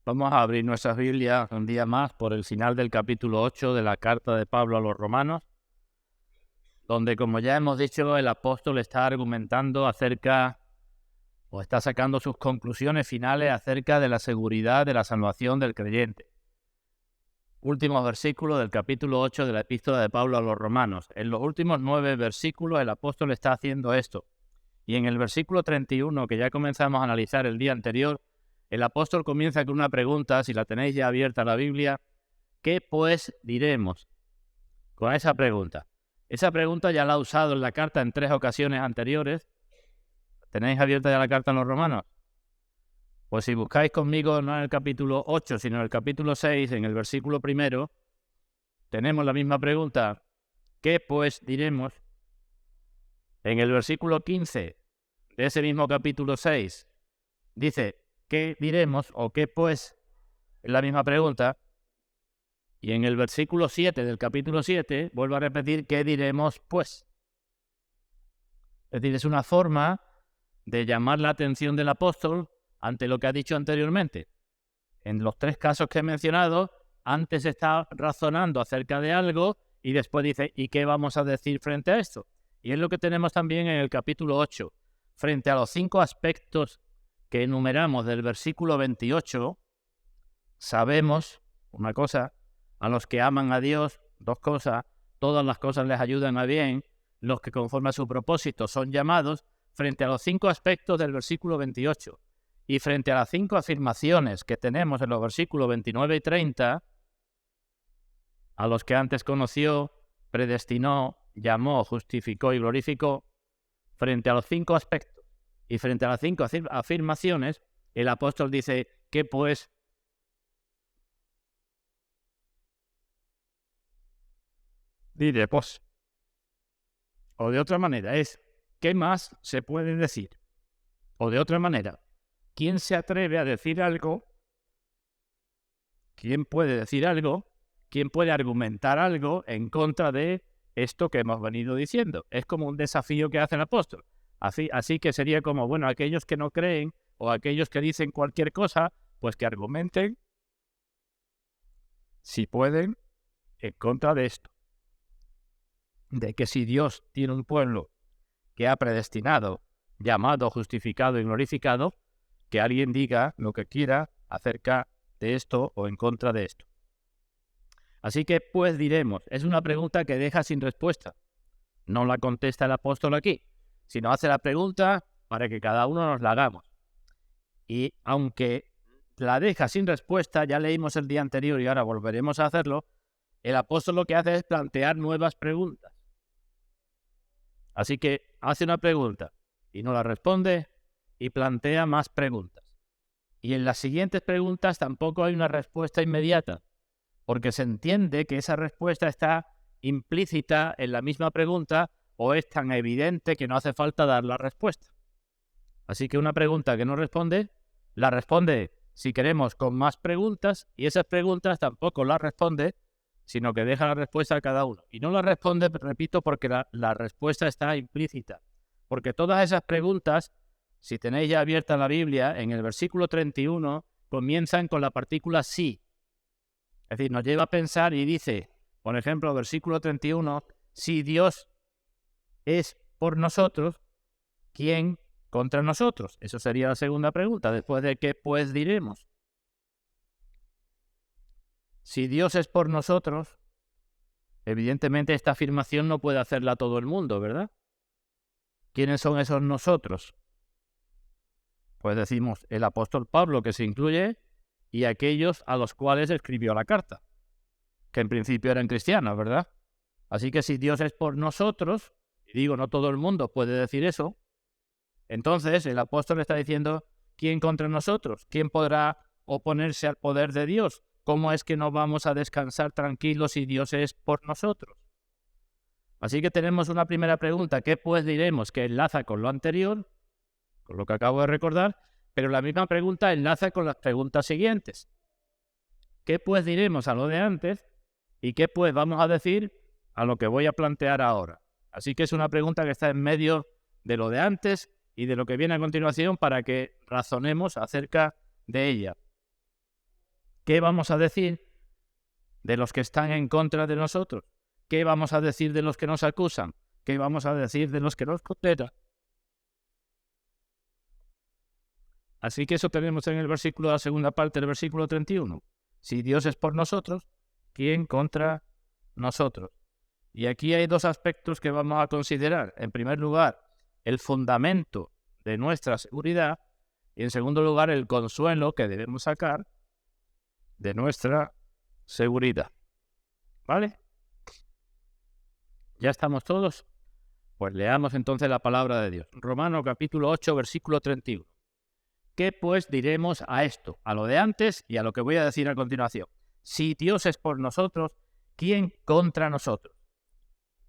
Vamos a abrir nuestras Biblias un día más por el final del capítulo 8 de la carta de Pablo a los Romanos, donde, como ya hemos dicho, el apóstol está argumentando acerca, o está sacando sus conclusiones finales acerca de la seguridad de la salvación del creyente. Últimos versículos del capítulo 8 de la epístola de Pablo a los Romanos. En los últimos 9 versículos el apóstol está haciendo esto. Y en el versículo 31, que ya comenzamos a analizar el día anterior, el apóstol comienza con una pregunta, si la tenéis ya abierta la Biblia: ¿qué pues diremos? Con esa pregunta. Esa pregunta ya la ha usado en la carta en 3 ocasiones anteriores. ¿Tenéis abierta ya la carta a los Romanos? Pues si buscáis conmigo no en el capítulo 8, sino en el capítulo 6, en el versículo 1, tenemos la misma pregunta: ¿qué pues diremos? En el versículo 15 de ese mismo capítulo 6 dice: ¿qué diremos? O ¿qué pues? Es la misma pregunta. Y en el versículo 7 del capítulo 7 vuelvo a repetir: ¿qué diremos pues? Es decir, es una forma de llamar la atención del apóstol ante lo que ha dicho anteriormente. En los 3 casos que he mencionado, antes está razonando acerca de algo y después dice: ¿y qué vamos a decir frente a esto? Y es lo que tenemos también en el capítulo 8. Frente a los 5 aspectos que enumeramos del versículo 28, sabemos una cosa: a los que aman a Dios, 2 cosas, todas las cosas les ayudan a bien, los que conforme a su propósito son llamados. Frente a los 5 aspectos del versículo 28 y frente a las 5 afirmaciones que tenemos en los versículos 29 y 30, a los que antes conoció, predestinó, llamó, justificó y glorificó, frente a los 5 aspectos y frente a las 5 afirmaciones, el apóstol dice: ¿qué pues? Diremos. O de otra manera es: ¿qué más se puede decir? O de otra manera, ¿quién se atreve a decir algo? ¿Quién puede decir algo? ¿Quién puede argumentar algo en contra de esto que hemos venido diciendo? Es como un desafío que hace el apóstol. Así que sería como, bueno, aquellos que no creen o aquellos que dicen cualquier cosa, pues que argumenten, si pueden, en contra de esto. De que si Dios tiene un pueblo que ha predestinado, llamado, justificado y glorificado, que alguien diga lo que quiera acerca de esto o en contra de esto. Así que, pues diremos, es una pregunta que deja sin respuesta. No la contesta el apóstol aquí, sino hace la pregunta para que cada uno nos la hagamos. Y aunque la deja sin respuesta, ya leímos el día anterior y ahora volveremos a hacerlo, el apóstol lo que hace es plantear nuevas preguntas. Así que hace una pregunta y no la responde y plantea más preguntas. Y en las siguientes preguntas tampoco hay una respuesta inmediata, porque se entiende que esa respuesta está implícita en la misma pregunta o es tan evidente que no hace falta dar la respuesta. Así que una pregunta que no responde, la responde, si queremos, con más preguntas, y esas preguntas tampoco las responde, sino que deja la respuesta a cada uno. Y no la responde, repito, porque la respuesta está implícita. Porque todas esas preguntas, si tenéis ya abierta la Biblia, en el versículo 31, comienzan con la partícula sí. Es decir, nos lleva a pensar y dice, por ejemplo, versículo 31, si Dios es por nosotros, ¿quién contra nosotros? Eso sería la segunda pregunta, después de qué pues diremos. Si Dios es por nosotros, evidentemente esta afirmación no puede hacerla todo el mundo, ¿verdad? ¿Quiénes son esos nosotros? Pues decimos el apóstol Pablo, que se incluye, y aquellos a los cuales escribió la carta, que en principio eran cristianos, ¿verdad? Así que si Dios es por nosotros, y digo, no todo el mundo puede decir eso, entonces el apóstol está diciendo, ¿quién contra nosotros? ¿Quién podrá oponerse al poder de Dios? ¿Cómo es que no vamos a descansar tranquilos si Dios es por nosotros? Así que tenemos una primera pregunta, ¿qué pues diremos? Que enlaza con lo anterior, con lo que acabo de recordar, pero la misma pregunta enlaza con las preguntas siguientes. ¿Qué pues diremos a lo de antes? ¿Y qué pues vamos a decir a lo que voy a plantear ahora? Así que es una pregunta que está en medio de lo de antes y de lo que viene a continuación para que razonemos acerca de ella. ¿Qué vamos a decir de los que están en contra de nosotros? ¿Qué vamos a decir de los que nos acusan? ¿Qué vamos a decir de los que nos condenan? Así que eso tenemos en el versículo, la segunda parte del versículo 31. Si Dios es por nosotros, ¿quién contra nosotros? Y aquí hay dos aspectos que vamos a considerar. En primer lugar, el fundamento de nuestra seguridad y en segundo lugar, el consuelo que debemos sacar de nuestra seguridad. ¿Vale? ¿Ya estamos todos? Pues leamos entonces la palabra de Dios. Romanos capítulo 8, versículo 31. ¿Qué pues diremos a esto? A lo de antes y a lo que voy a decir a continuación. Si Dios es por nosotros, ¿quién contra nosotros?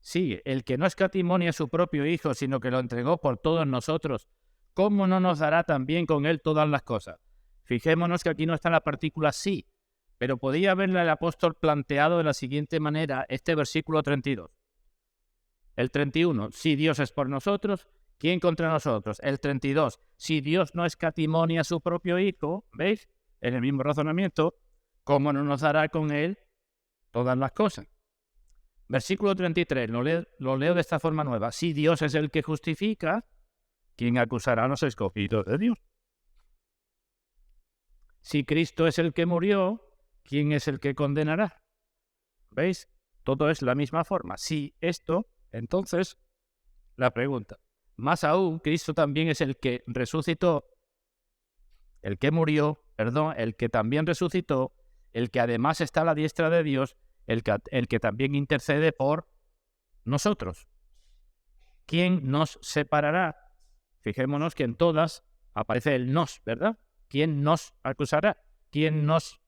Sigue, el que no escatimó a su propio Hijo, sino que lo entregó por todos nosotros, ¿cómo no nos dará también con él todas las cosas? Fijémonos que aquí no está la partícula sí, pero podía haberle el apóstol planteado de la siguiente manera este versículo 32. El 31, si Dios es por nosotros, ¿quién contra nosotros? El 32, si Dios no escatimó a su propio Hijo, ¿veis? En el mismo razonamiento, ¿cómo no nos dará con él todas las cosas? Versículo 33, lo leo de esta forma nueva. Si Dios es el que justifica, ¿quién acusará a los escogidos de Dios? Si Cristo es el que murió, ¿quién es el que condenará? ¿Veis? Todo es la misma forma. Si esto, entonces, la pregunta. Más aún, Cristo también es el que resucitó, el que murió, el que también resucitó, el que además está a la diestra de Dios, el que también intercede por nosotros. ¿Quién nos separará? Fijémonos que en todas aparece el nos, ¿verdad? ¿Quién nos acusará? ¿Quién nos?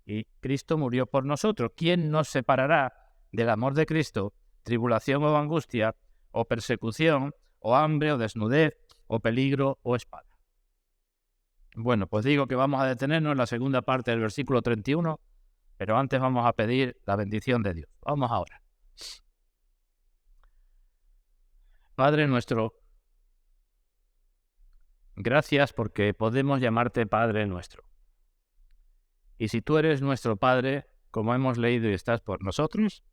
Y Cristo murió por nosotros. ¿Quién nos separará del amor de Cristo? Tribulación o angustia, o persecución, o hambre, o desnudez, o peligro, o espada. Bueno, pues digo que vamos a detenernos en la segunda parte del versículo 31, pero antes vamos a pedir la bendición de Dios. Vamos ahora. Padre nuestro, gracias porque podemos llamarte Padre nuestro. Y si tú eres nuestro Padre, como hemos leído y estás por nosotros,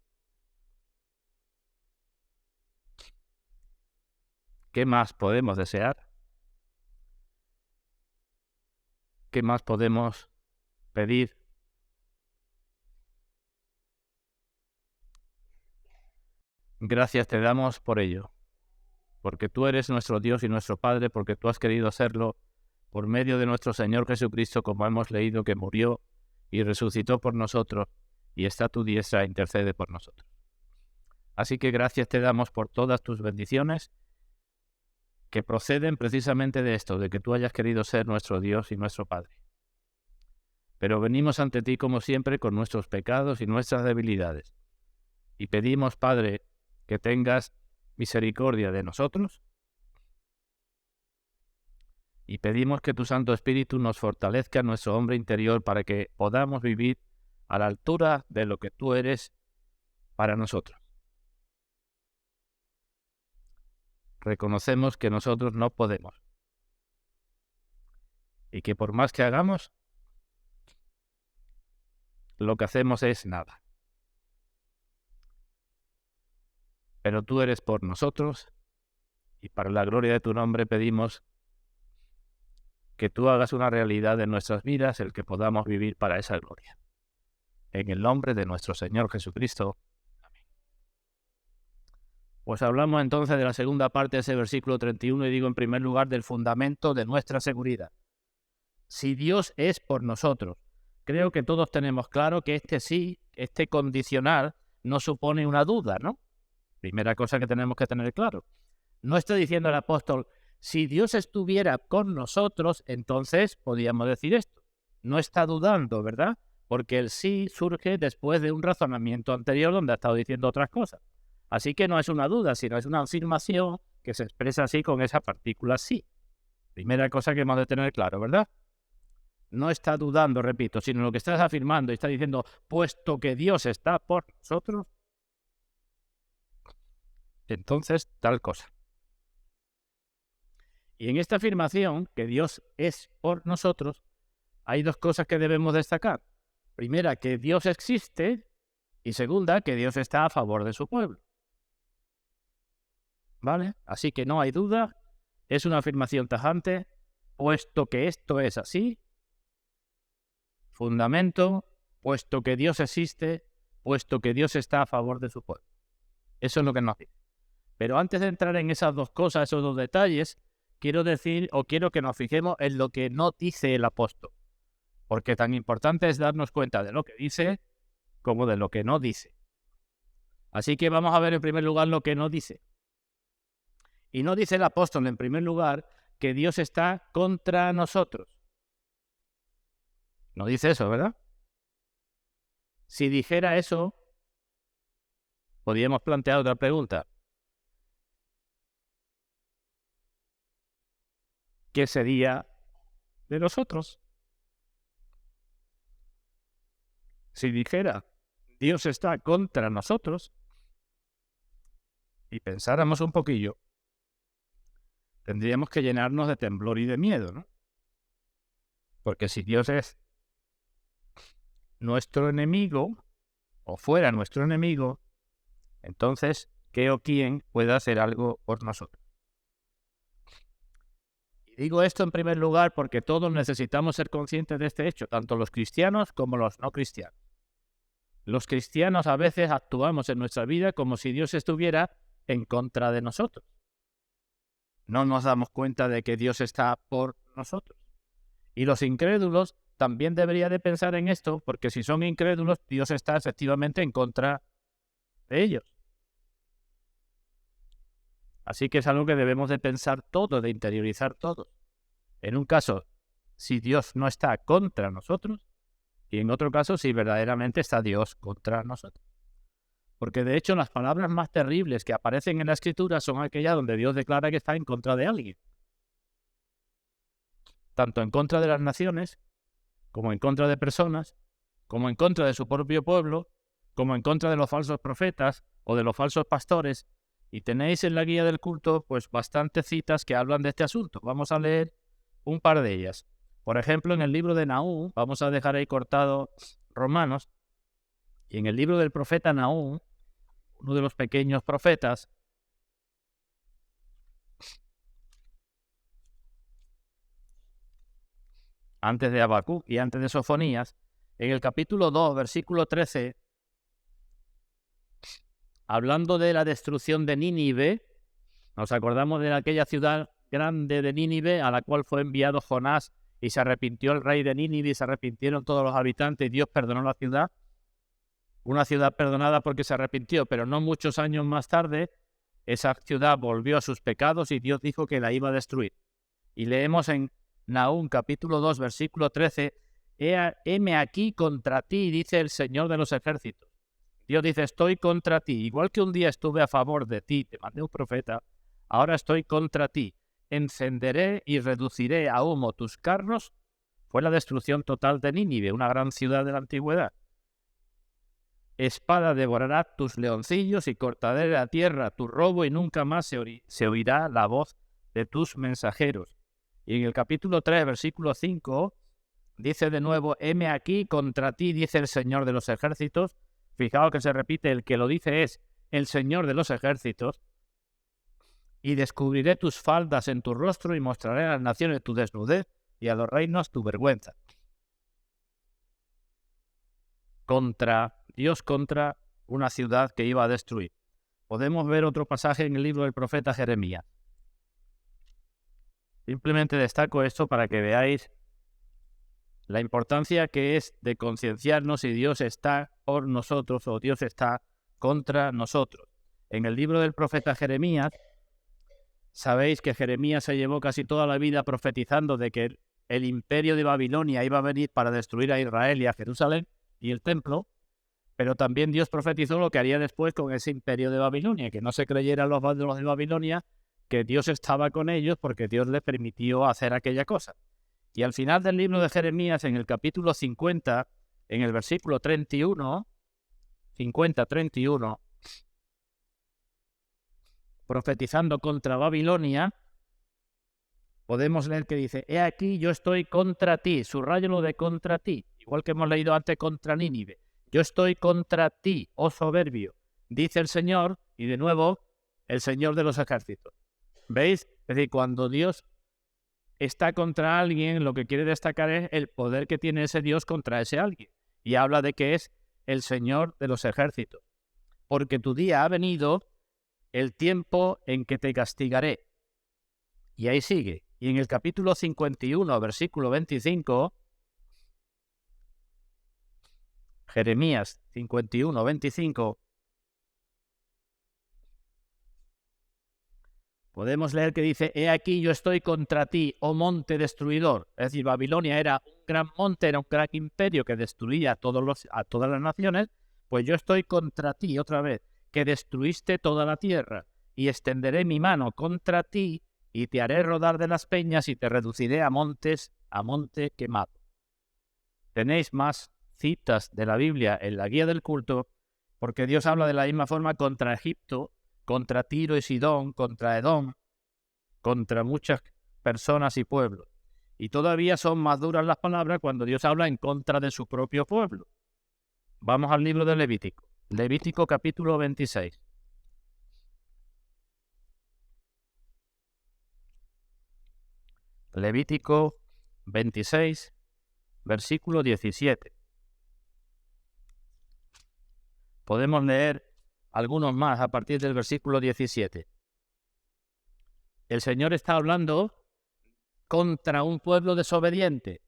¿qué más podemos desear? ¿Qué más podemos pedir? Gracias te damos por ello, porque tú eres nuestro Dios y nuestro Padre, porque tú has querido hacerlo por medio de nuestro Señor Jesucristo, como hemos leído, que murió y resucitó por nosotros, y está a tu diestra e intercede por nosotros. Así que gracias te damos por todas tus bendiciones, que proceden precisamente de esto, de que tú hayas querido ser nuestro Dios y nuestro Padre. Pero venimos ante ti como siempre con nuestros pecados y nuestras debilidades. Y pedimos, Padre, que tengas misericordia de nosotros. Y pedimos que tu Santo Espíritu nos fortalezca en nuestro hombre interior para que podamos vivir a la altura de lo que tú eres para nosotros. Reconocemos que nosotros no podemos. Y que por más que hagamos, lo que hacemos es nada. Pero tú eres por nosotros, y para la gloria de tu nombre pedimos que tú hagas una realidad en nuestras vidas, el que podamos vivir para esa gloria. En el nombre de nuestro Señor Jesucristo. Amén. Pues hablamos entonces de la segunda parte de ese versículo 31 y digo en primer lugar del fundamento de nuestra seguridad. Si Dios es por nosotros, creo que todos tenemos claro que este sí, este condicional, no supone una duda, ¿no? Primera cosa que tenemos que tener claro. No está diciendo el apóstol, si Dios estuviera con nosotros, entonces podríamos decir esto. No está dudando, ¿verdad? Porque el sí surge después de un razonamiento anterior donde ha estado diciendo otras cosas. Así que no es una duda, sino es una afirmación que se expresa así con esa partícula sí. Primera cosa que hemos de tener claro, ¿verdad? No está dudando, repito, sino lo que estás afirmando y está diciendo, puesto que Dios está por nosotros, entonces tal cosa. Y en esta afirmación, que Dios es por nosotros, hay dos cosas que debemos destacar. Primera, que Dios existe, y segunda, que Dios está a favor de su pueblo. ¿Vale? Así que no hay duda, es una afirmación tajante, puesto que esto es así, fundamento, puesto que Dios existe, puesto que Dios está a favor de su pueblo. Eso es lo que nos dice. Pero antes de entrar en esas dos cosas, esos dos detalles, quiero que nos fijemos en lo que no dice el apóstol. Porque tan importante es darnos cuenta de lo que dice como de lo que no dice. Así que vamos a ver en primer lugar lo que no dice. Y no dice el apóstol en primer lugar que Dios está contra nosotros. No dice eso, ¿verdad? Si dijera eso, podríamos plantear otra pregunta. ¿Qué sería de nosotros? Si dijera, Dios está contra nosotros, y pensáramos un poquillo, tendríamos que llenarnos de temblor y de miedo, ¿no? Porque si Dios es nuestro enemigo, o fuera nuestro enemigo, entonces, ¿qué o quién puede hacer algo por nosotros? Y digo esto en primer lugar porque todos necesitamos ser conscientes de este hecho, tanto los cristianos como los no cristianos. Los cristianos a veces actuamos en nuestra vida como si Dios estuviera en contra de nosotros. No nos damos cuenta de que Dios está por nosotros. Y los incrédulos también deberían de pensar en esto, porque si son incrédulos, Dios está efectivamente en contra de ellos. Así que es algo que debemos de pensar todo, de interiorizar todos. En un caso, si Dios no está contra nosotros, y en otro caso, si verdaderamente está Dios contra nosotros. Porque de hecho las palabras más terribles que aparecen en la Escritura son aquellas donde Dios declara que está en contra de alguien. Tanto en contra de las naciones, como en contra de personas, como en contra de su propio pueblo, como en contra de los falsos profetas o de los falsos pastores. Y tenéis en la guía del culto pues bastantes citas que hablan de este asunto. Vamos a leer un par de ellas. Por ejemplo, en el libro de Nahum, vamos a dejar ahí cortado Romanos, y en el libro del profeta Nahum, uno de los pequeños profetas, antes de Habacuc y antes de Sofonías, en el capítulo 2, versículo 13, hablando de la destrucción de Nínive, nos acordamos de aquella ciudad grande de Nínive a la cual fue enviado Jonás y se arrepintió el rey de Nínive y se arrepintieron todos los habitantes y Dios perdonó la ciudad. Una ciudad perdonada porque se arrepintió, pero no muchos años más tarde esa ciudad volvió a sus pecados y Dios dijo que la iba a destruir. Y leemos en Nahum capítulo 2 versículo 13, heme aquí contra ti, dice el Señor de los ejércitos. Dios dice, estoy contra ti. Igual que un día estuve a favor de ti, te mandé un profeta, ahora estoy contra ti. Encenderé y reduciré a humo tus carros. Fue la destrucción total de Nínive, una gran ciudad de la antigüedad. Espada devorará tus leoncillos y cortaré la tierra tu robo y nunca más se oirá la voz de tus mensajeros. Y en el capítulo 3, versículo 5, dice de nuevo, heme aquí contra ti, dice el Señor de los ejércitos. Fijaos que se repite, el que lo dice es el Señor de los ejércitos. Y descubriré tus faldas en tu rostro y mostraré a las naciones tu desnudez y a los reinos tu vergüenza. Dios contra una ciudad que iba a destruir. Podemos ver otro pasaje en el libro del profeta Jeremías. Simplemente destaco esto para que veáis la importancia que es de concienciarnos si Dios está por nosotros o Dios está contra nosotros. En el libro del profeta Jeremías, sabéis que Jeremías se llevó casi toda la vida profetizando de que el imperio de Babilonia iba a venir para destruir a Israel y a Jerusalén y el templo, pero también Dios profetizó lo que haría después con ese imperio de Babilonia, que no se creyeran los de Babilonia que Dios estaba con ellos porque Dios les permitió hacer aquella cosa. Y al final del libro de Jeremías, en el capítulo 50, en el versículo 31, 50-31, profetizando contra Babilonia, podemos leer que dice, he aquí yo estoy contra ti, subrayo lo de contra ti, igual que hemos leído antes contra Nínive. Yo estoy contra ti, oh soberbio, dice el Señor, y de nuevo, el Señor de los ejércitos. ¿Veis? Es decir, cuando Dios está contra alguien, lo que quiere destacar es el poder que tiene ese Dios contra ese alguien. Y habla de que es el Señor de los ejércitos. Porque tu día ha venido, el tiempo en que te castigaré. Y ahí sigue. Y en el capítulo 51, versículo 25, Jeremías 51, 25, podemos leer que dice, he aquí yo estoy contra ti, oh monte destruidor. Es decir, Babilonia era un gran monte, era un gran imperio que destruía a todas las naciones, pues yo estoy contra ti otra vez, que destruiste toda la tierra, y extenderé mi mano contra ti, y te haré rodar de las peñas, y te reduciré a monte quemado. Tenéis más citas de la Biblia en la guía del culto, porque Dios habla de la misma forma contra Egipto, contra Tiro y Sidón, contra Edom, contra muchas personas y pueblos. Y todavía son más duras las palabras cuando Dios habla en contra de su propio pueblo. Vamos al libro de Levítico. Levítico capítulo 26. Levítico 26, versículo 17. Podemos leer algunos más a partir del versículo 17. El Señor está hablando contra un pueblo desobediente.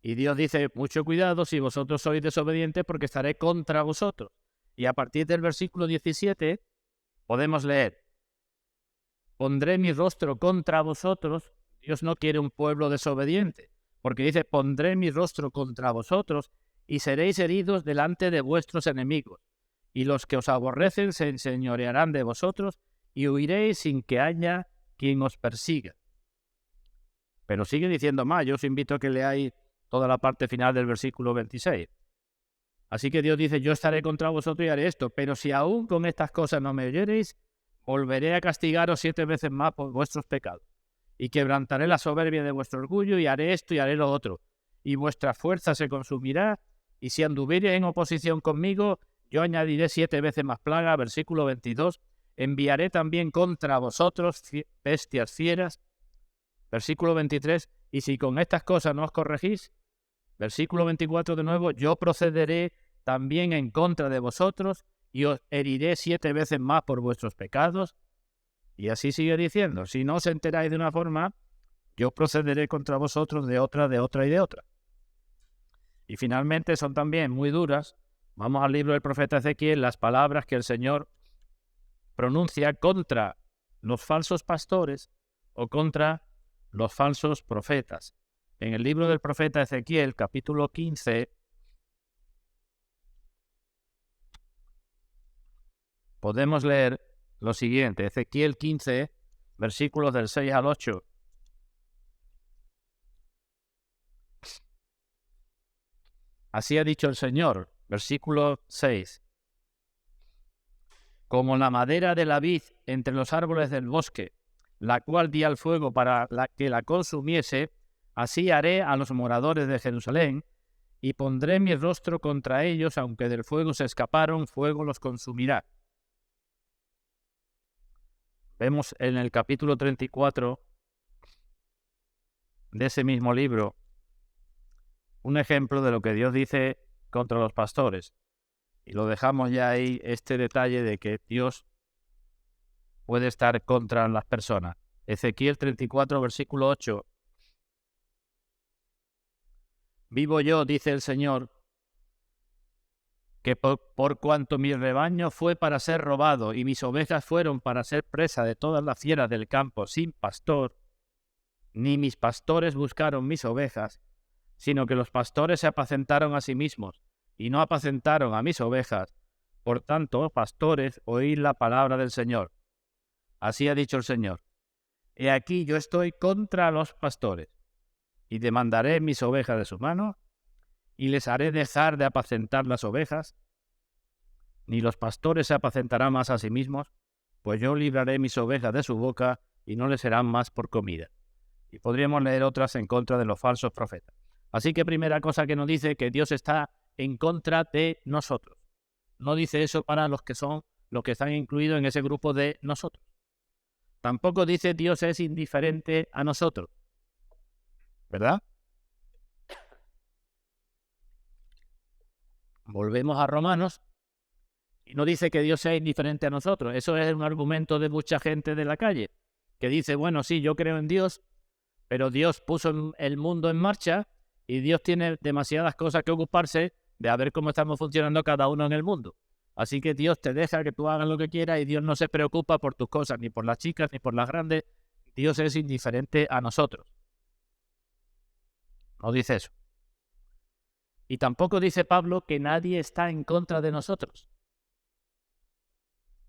Y Dios dice, mucho cuidado si vosotros sois desobedientes porque estaré contra vosotros. Y a partir del versículo 17 podemos leer, pondré mi rostro contra vosotros. Dios no quiere un pueblo desobediente, porque dice, pondré mi rostro contra vosotros y seréis heridos delante de vuestros enemigos. Y los que os aborrecen se enseñorearán de vosotros y huiréis sin que haya quien os persiga. Pero sigue diciendo más, yo os invito a que leáis toda la parte final del versículo 26. Así que Dios dice, yo estaré contra vosotros y haré esto, pero si aún con estas cosas no me oyereis, volveré a castigaros 7 veces más por vuestros pecados. Y quebrantaré la soberbia de vuestro orgullo y haré esto y haré lo otro. Y vuestra fuerza se consumirá, y si anduviereis en oposición conmigo, yo añadiré 7 veces más plaga. Versículo 22, enviaré también contra vosotros bestias fieras. Versículo 23, y si con estas cosas no os corregís, versículo 24 de nuevo, yo procederé también en contra de vosotros y os heriré 7 veces más por vuestros pecados. Y así sigue diciendo, si no os enteráis de una forma, yo procederé contra vosotros de otra, de otra y de otra. Y finalmente son también muy duras. Vamos al libro del profeta Ezequiel, las palabras que el Señor pronuncia contra los falsos pastores o contra los falsos profetas. En el libro del profeta Ezequiel, capítulo 15, podemos leer lo siguiente. Ezequiel 15, versículos del 6 al 8. Así ha dicho el Señor, versículo 6. Como la madera de la vid entre los árboles del bosque, la cual di al fuego para que la consumiese, así haré a los moradores de Jerusalén, y pondré mi rostro contra ellos, aunque del fuego se escaparon, fuego los consumirá. Vemos en el capítulo 34 de ese mismo libro un ejemplo de lo que Dios dice contra los pastores. Y lo dejamos ya ahí, este detalle de que Dios puede estar contra las personas. Ezequiel 34, versículo 8. Vivo yo, dice el Señor, que por cuanto mi rebaño fue para ser robado y mis ovejas fueron para ser presa de todas las fieras del campo sin pastor, ni mis pastores buscaron mis ovejas, sino que los pastores se apacentaron a sí mismos y no apacentaron a mis ovejas. Por tanto, pastores, oíd la palabra del Señor. Así ha dicho el Señor. He aquí yo estoy contra los pastores, y demandaré mis ovejas de su mano, y les haré dejar de apacentar las ovejas, ni los pastores se apacentarán más a sí mismos, pues yo libraré mis ovejas de su boca, y no les serán más por comida. Y podríamos leer otras en contra de los falsos profetas. Así que primera cosa que nos dice que Dios está en contra de nosotros. No dice eso para los que están incluidos en ese grupo de nosotros. Tampoco dice Dios es indiferente a nosotros. ¿Verdad? Volvemos a Romanos y no dice que Dios sea indiferente a nosotros. Eso es un argumento de mucha gente de la calle, que dice, bueno, sí, yo creo en Dios, pero Dios puso el mundo en marcha y Dios tiene demasiadas cosas que ocuparse de a ver cómo estamos funcionando cada uno en el mundo. Así que Dios te deja que tú hagas lo que quieras y Dios no se preocupa por tus cosas, ni por las chicas, ni por las grandes. Dios es indiferente a nosotros. No dice eso. Y tampoco dice Pablo que nadie está en contra de nosotros.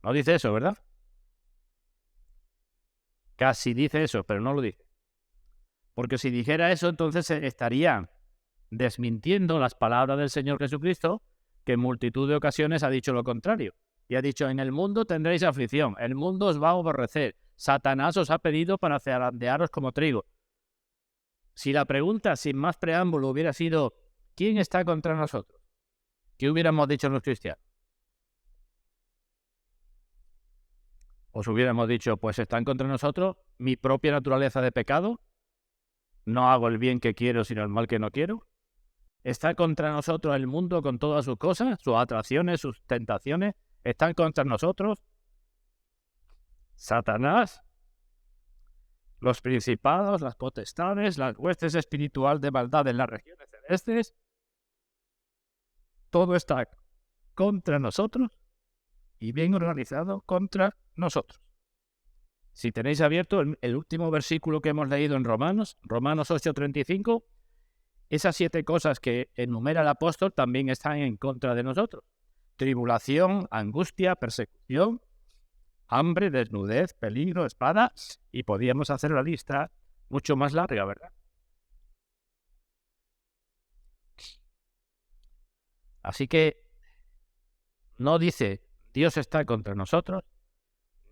No dice eso, ¿verdad? Casi dice eso, pero no lo dice. Porque si dijera eso, entonces estaría desmintiendo las palabras del Señor Jesucristo, que en multitud de ocasiones ha dicho lo contrario. Y ha dicho, en el mundo tendréis aflicción, el mundo os va a aborrecer, Satanás os ha pedido para zarandearos como trigo. Si la pregunta, sin más preámbulo, hubiera sido, ¿quién está contra nosotros? ¿Qué hubiéramos dicho los cristianos? Os hubiéramos dicho, pues están contra nosotros mi propia naturaleza de pecado, no hago el bien que quiero, sino el mal que no quiero. Está contra nosotros el mundo con todas sus cosas, sus atracciones, sus tentaciones. Están contra nosotros Satanás, los principados, las potestades, las huestes espirituales de maldad en las regiones celestes. Todo está contra nosotros y bien organizado contra nosotros. Si tenéis abierto el último versículo que hemos leído en Romanos 8:35, esas 7 cosas que enumera el apóstol también están en contra de nosotros. Tribulación, angustia, persecución, hambre, desnudez, peligro, espada, y podíamos hacer la lista mucho más larga, ¿verdad? Así que no dice Dios está contra nosotros,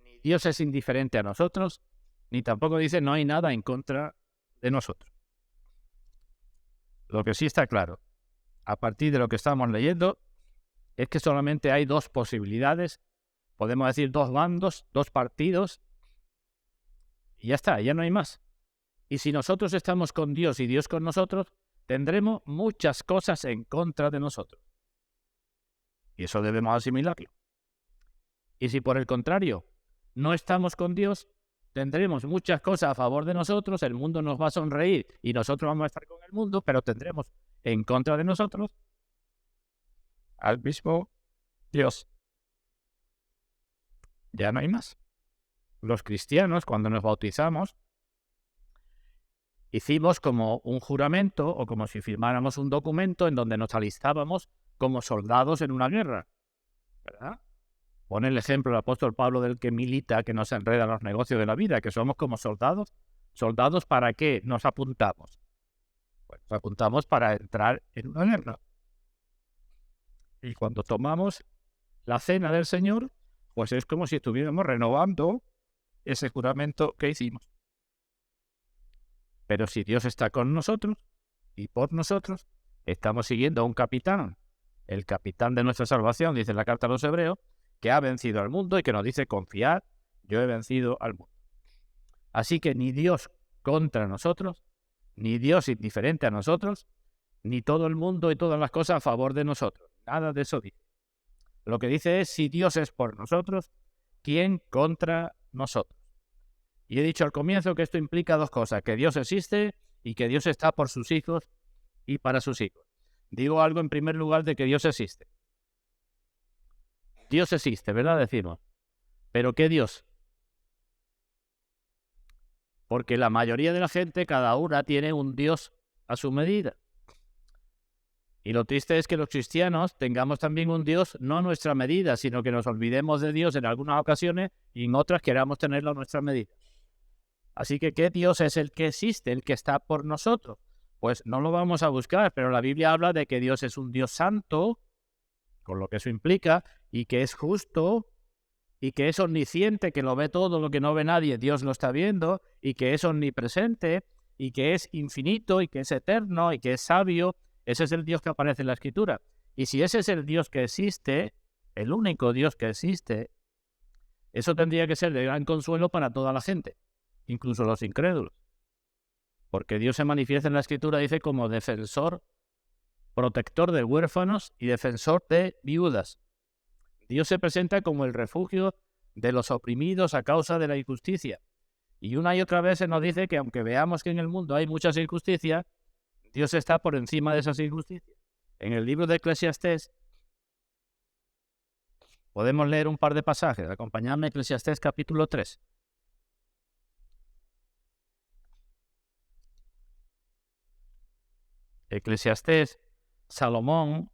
ni Dios es indiferente a nosotros, ni tampoco dice no hay nada en contra de nosotros. Lo que sí está claro, a partir de lo que estamos leyendo, es que solamente hay 2 posibilidades, podemos decir 2 bandos, 2 partidos, y ya está, ya no hay más. Y si nosotros estamos con Dios y Dios con nosotros, tendremos muchas cosas en contra de nosotros. Y eso debemos asimilarlo. Y si por el contrario no estamos con Dios, tendremos muchas cosas a favor de nosotros, el mundo nos va a sonreír y nosotros vamos a estar con el mundo, pero tendremos en contra de nosotros al mismo Dios. Ya no hay más. Los cristianos, cuando nos bautizamos, hicimos como un juramento o como si firmáramos un documento en donde nos alistábamos como soldados en una guerra, ¿verdad? Pone el ejemplo el apóstol Pablo del que milita, que no se enreda en los negocios de la vida, que somos como soldados. ¿Soldados para qué nos apuntamos? Pues nos apuntamos para entrar en una guerra. Y cuando tomamos la cena del Señor, pues es como si estuviéramos renovando ese juramento que hicimos. Pero si Dios está con nosotros y por nosotros, estamos siguiendo a un capitán, el capitán de nuestra salvación, dice la carta a los Hebreos, que ha vencido al mundo y que nos dice confiad, yo he vencido al mundo. Así que ni Dios contra nosotros, ni Dios indiferente a nosotros, ni todo el mundo y todas las cosas a favor de nosotros. Nada de eso dice. Lo que dice es, si Dios es por nosotros, ¿quién contra nosotros? Y he dicho al comienzo que esto implica 2 cosas, que Dios existe y que Dios está por sus hijos y para sus hijos. Digo algo en primer lugar de que Dios existe. Dios existe, ¿verdad? Decimos. ¿Pero qué Dios? Porque la mayoría de la gente, cada una tiene un Dios a su medida. Y lo triste es que los cristianos tengamos también un Dios no a nuestra medida, sino que nos olvidemos de Dios en algunas ocasiones y en otras queramos tenerlo a nuestra medida. Así que, ¿qué Dios es el que existe, el que está por nosotros? Pues no lo vamos a buscar, pero la Biblia habla de que Dios es un Dios santo, con lo que eso implica, y que es justo, y que es omnisciente, que lo ve todo lo que no ve nadie, Dios lo está viendo, y que es omnipresente, y que es infinito y que es eterno y que es sabio. Ese es el Dios que aparece en la Escritura. Y si ese es el Dios que existe, el único Dios que existe, eso tendría que ser de gran consuelo para toda la gente, incluso los incrédulos. Porque Dios se manifiesta en la Escritura, dice, como defensor, protector de huérfanos y defensor de viudas. Dios se presenta como el refugio de los oprimidos a causa de la injusticia. Y una y otra vez se nos dice que aunque veamos que en el mundo hay muchas injusticias, Dios está por encima de esas injusticias. En el libro de Eclesiastés podemos leer un par de pasajes. Acompañadme a Eclesiastés capítulo 3. Eclesiastés, Salomón,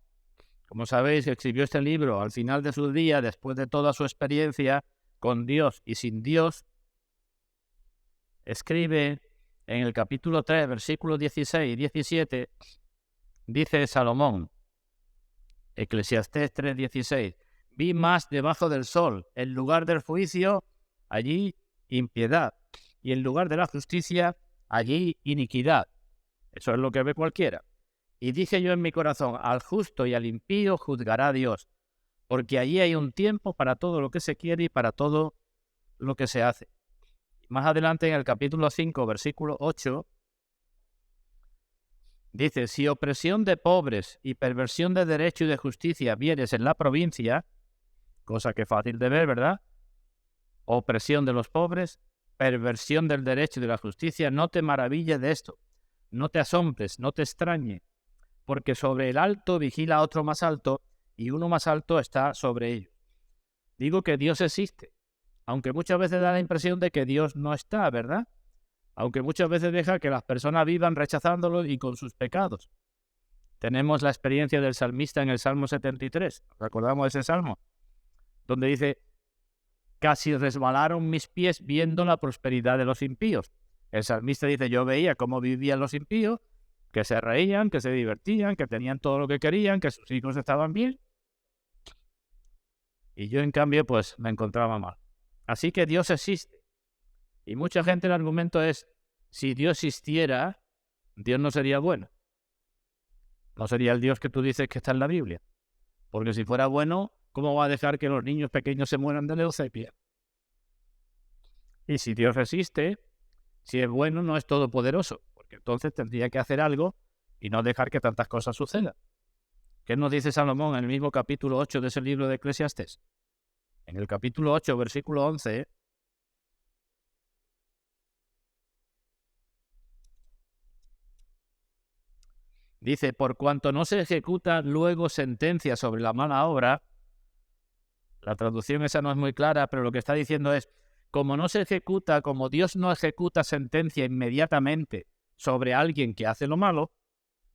como sabéis, escribió este libro al final de su día, después de toda su experiencia con Dios y sin Dios. Escribe en el capítulo 3, versículos 16 y 17, dice Salomón, Eclesiastés 3:16, vi más debajo del sol, en lugar del juicio, allí impiedad, y en lugar de la justicia, allí iniquidad. Eso es lo que ve cualquiera. Y dije yo en mi corazón, al justo y al impío juzgará Dios, porque allí hay un tiempo para todo lo que se quiere y para todo lo que se hace. Más adelante en el capítulo 5, versículo 8, dice, si opresión de pobres y perversión de derecho y de justicia vieres en la provincia, cosa que es fácil de ver, ¿verdad? Opresión de los pobres, perversión del derecho y de la justicia, no te maravilles de esto, no te asombres, no te extrañe, porque sobre el alto vigila otro más alto y uno más alto está sobre ellos. Digo que Dios existe, aunque muchas veces da la impresión de que Dios no está, ¿verdad? Aunque muchas veces deja que las personas vivan rechazándolo y con sus pecados. Tenemos la experiencia del salmista en el Salmo 73, ¿recordamos ese salmo? Donde dice, casi resbalaron mis pies viendo la prosperidad de los impíos. El salmista dice, yo veía cómo vivían los impíos, que se reían, que se divertían, que tenían todo lo que querían, que sus hijos estaban bien. Y yo, en cambio, pues me encontraba mal. Así que Dios existe. Y mucha gente el argumento es, si Dios existiera, Dios no sería bueno. No sería el Dios que tú dices que está en la Biblia. Porque si fuera bueno, ¿cómo va a dejar que los niños pequeños se mueran de leucemia? Y si Dios existe, si es bueno, no es todopoderoso. Porque entonces tendría que hacer algo y no dejar que tantas cosas sucedan. ¿Qué nos dice Salomón en el mismo capítulo 8 de ese libro de Eclesiastés? En el capítulo 8, versículo 11, dice, por cuanto no se ejecuta luego sentencia sobre la mala obra, la traducción esa no es muy clara, pero lo que está diciendo es, como no se ejecuta, como Dios no ejecuta sentencia inmediatamente sobre alguien que hace lo malo,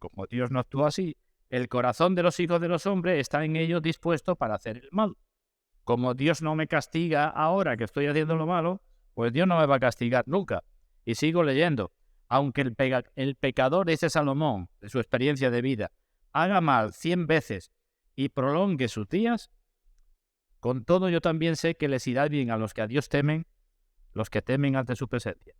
como Dios no actúa así, el corazón de los hijos de los hombres está en ellos dispuesto para hacer el mal. Como Dios no me castiga ahora que estoy haciendo lo malo, pues Dios no me va a castigar nunca. Y sigo leyendo. Aunque el pecador, dice Salomón, de su experiencia de vida, haga mal 100 veces y prolongue sus días, con todo yo también sé que les irá bien a los que a Dios temen, los que temen ante su presencia.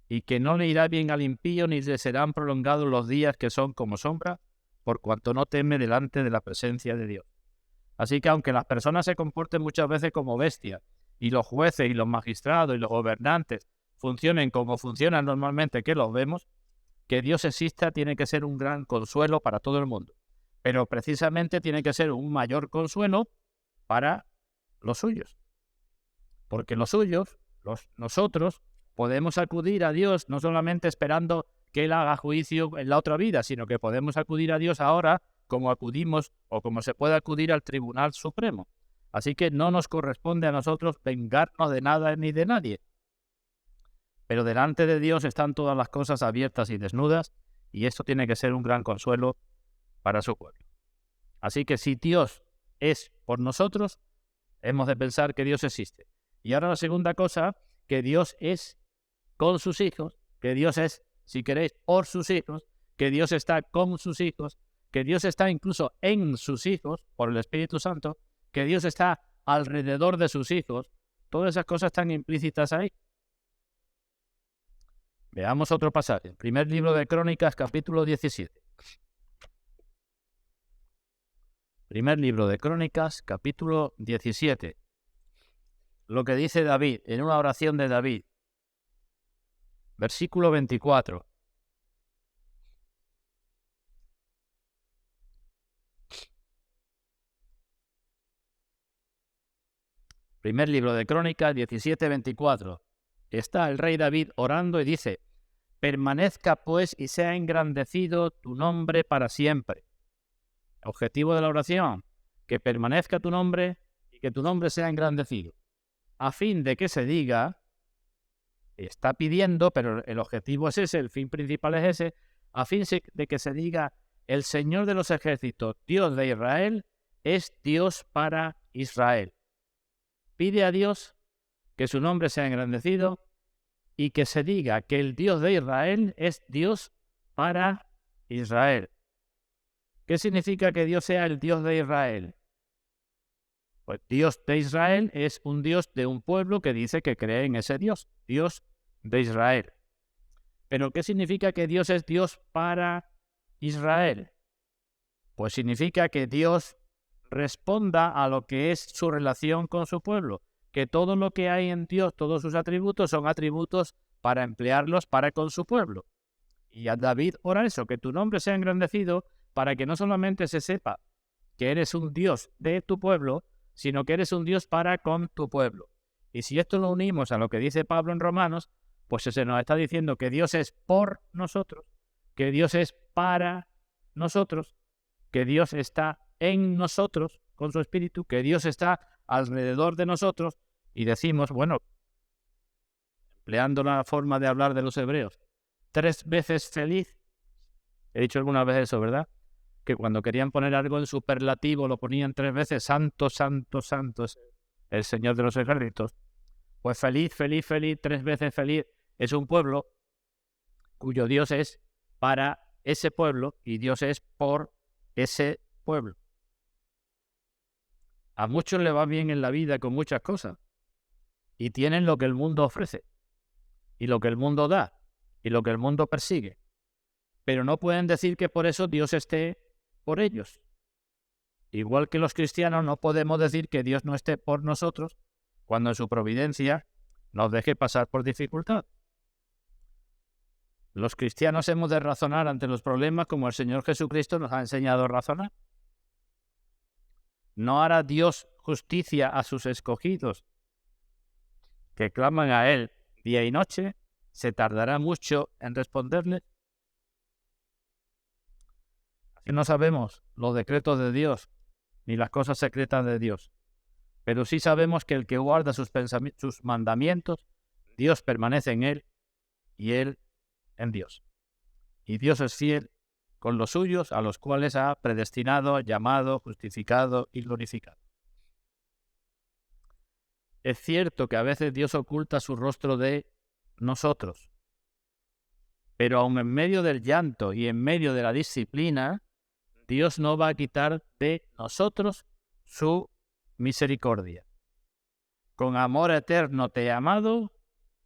Y que no le irá bien al impío ni le serán prolongados los días que son como sombra, por cuanto no teme delante de la presencia de Dios. Así que aunque las personas se comporten muchas veces como bestias, y los jueces y los magistrados y los gobernantes funcionen como funcionan normalmente, que los vemos, que Dios exista tiene que ser un gran consuelo para todo el mundo. Pero precisamente tiene que ser un mayor consuelo para los suyos. Porque los suyos, nosotros, podemos acudir a Dios no solamente esperando que Él haga juicio en la otra vida, sino que podemos acudir a Dios ahora como acudimos o como se puede acudir al Tribunal Supremo. Así que no nos corresponde a nosotros vengarnos de nada ni de nadie. Pero delante de Dios están todas las cosas abiertas y desnudas, y esto tiene que ser un gran consuelo para su pueblo. Así que si Dios es por nosotros, hemos de pensar que Dios existe. Y ahora la segunda cosa, que Dios es con sus hijos, que Dios es, si queréis, por sus hijos, que Dios está con sus hijos, que Dios está incluso en sus hijos, por el Espíritu Santo, que Dios está alrededor de sus hijos. Todas esas cosas están implícitas ahí. Veamos otro pasaje. Primer libro de Crónicas, capítulo 17. Primer libro de Crónicas, capítulo 17. Lo que dice David, en una oración de David. Versículo 24. Primer libro de Crónicas 17:24. Está el rey David orando y dice: permanezca pues y sea engrandecido tu nombre para siempre. Objetivo de la oración: que permanezca tu nombre y que tu nombre sea engrandecido. A fin de que se diga, está pidiendo, pero el objetivo es ese, el fin principal es ese, a fin de que se diga: el Señor de los ejércitos, Dios de Israel, es Dios para Israel. Pide a Dios que su nombre sea engrandecido y que se diga que el Dios de Israel es Dios para Israel. ¿Qué significa que Dios sea el Dios de Israel? Pues Dios de Israel es un Dios de un pueblo que dice que cree en ese Dios, Dios de Israel. ¿Pero qué significa que Dios es Dios para Israel? Pues significa que Dios responda a lo que es su relación con su pueblo, que todo lo que hay en Dios, todos sus atributos, son atributos para emplearlos para con su pueblo. Y a David ora eso, que tu nombre sea engrandecido, para que no solamente se sepa que eres un Dios de tu pueblo, sino que eres un Dios para con tu pueblo. Y si esto lo unimos a lo que dice Pablo en Romanos, pues se nos está diciendo que Dios es por nosotros, que Dios es para nosotros, que Dios está en nosotros con su espíritu, que Dios está alrededor de nosotros, y decimos, bueno, empleando la forma de hablar de los hebreos, 3 veces feliz. He dicho algunas veces eso, ¿verdad? Que cuando querían poner algo en superlativo lo ponían 3 veces: santo, santo, santo es el Señor de los ejércitos. Pues feliz, feliz, feliz, 3 veces feliz, es un pueblo cuyo Dios es para ese pueblo y Dios es por ese pueblo. A muchos le va bien en la vida con muchas cosas y tienen lo que el mundo ofrece y lo que el mundo da y lo que el mundo persigue, pero no pueden decir que por eso Dios esté por ellos. Igual que los cristianos no podemos decir que Dios no esté por nosotros cuando en su providencia nos deje pasar por dificultad. Los cristianos hemos de razonar ante los problemas como el Señor Jesucristo nos ha enseñado a razonar. ¿No hará Dios justicia a sus escogidos que claman a Él día y noche? ¿Se tardará mucho en responderles? Así no sabemos los decretos de Dios ni las cosas secretas de Dios, pero sí sabemos que el que guarda sus mandamientos, Dios permanece en él y él en Dios. Y Dios es fiel con los suyos, a los cuales ha predestinado, llamado, justificado y glorificado. Es cierto que a veces Dios oculta su rostro de nosotros, pero aun en medio del llanto y en medio de la disciplina, Dios no va a quitar de nosotros su misericordia. Con amor eterno te he amado,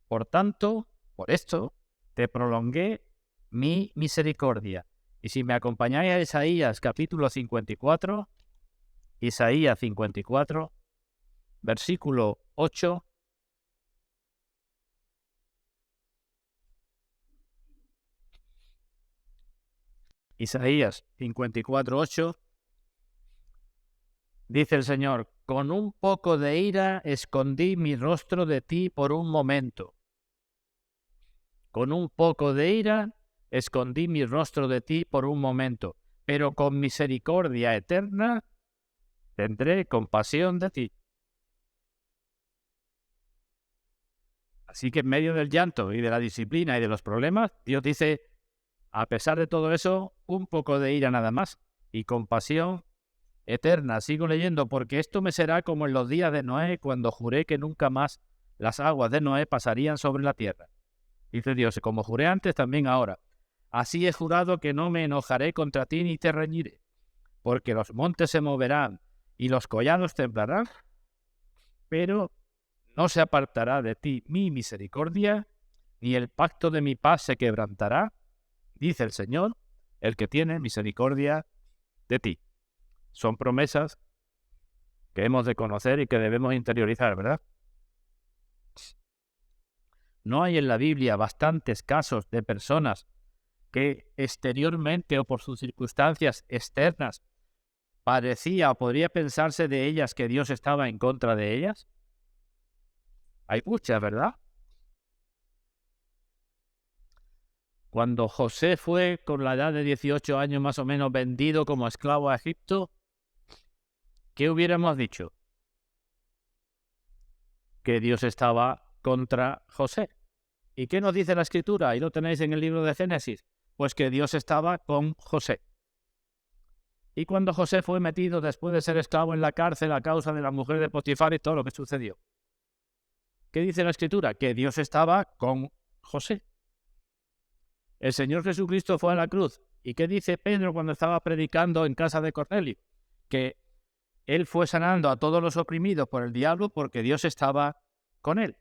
por tanto, por esto, te prolongué mi misericordia. Y si me acompañáis a Isaías capítulo 54, Isaías 54, versículo 8, Isaías 54, 8, dice el Señor: con un poco de ira escondí mi rostro de ti por un momento. Con un poco de ira escondí mi rostro de ti por un momento, pero con misericordia eterna tendré compasión de ti. Así que en medio del llanto y de la disciplina y de los problemas, Dios dice: a pesar de todo eso, un poco de ira nada más y compasión eterna. Sigo leyendo: porque esto me será como en los días de Noé, cuando juré que nunca más las aguas de Noé pasarían sobre la tierra. Dice Dios: como juré antes, también ahora. Así he jurado que no me enojaré contra ti ni te reñiré, porque los montes se moverán y los collados temblarán, pero no se apartará de ti mi misericordia, ni el pacto de mi paz se quebrantará, dice el Señor, el que tiene misericordia de ti. Son promesas que hemos de conocer y que debemos interiorizar, ¿verdad? No hay en la Biblia bastantes casos de personas que exteriormente o por sus circunstancias externas parecía o podría pensarse de ellas que Dios estaba en contra de ellas. Hay muchas, ¿verdad? Cuando José fue con la edad de 18 años más o menos vendido como esclavo a Egipto, ¿qué hubiéramos dicho? Que Dios estaba contra José. ¿Y qué nos dice la Escritura? Ahí lo tenéis en el libro de Génesis. Pues que Dios estaba con José. Y cuando José fue metido después de ser esclavo en la cárcel a causa de la mujer de Potifar y todo lo que sucedió, ¿qué dice la Escritura? Que Dios estaba con José. El Señor Jesucristo fue a la cruz. ¿Y qué dice Pedro cuando estaba predicando en casa de Cornelio? Que él fue sanando a todos los oprimidos por el diablo porque Dios estaba con él.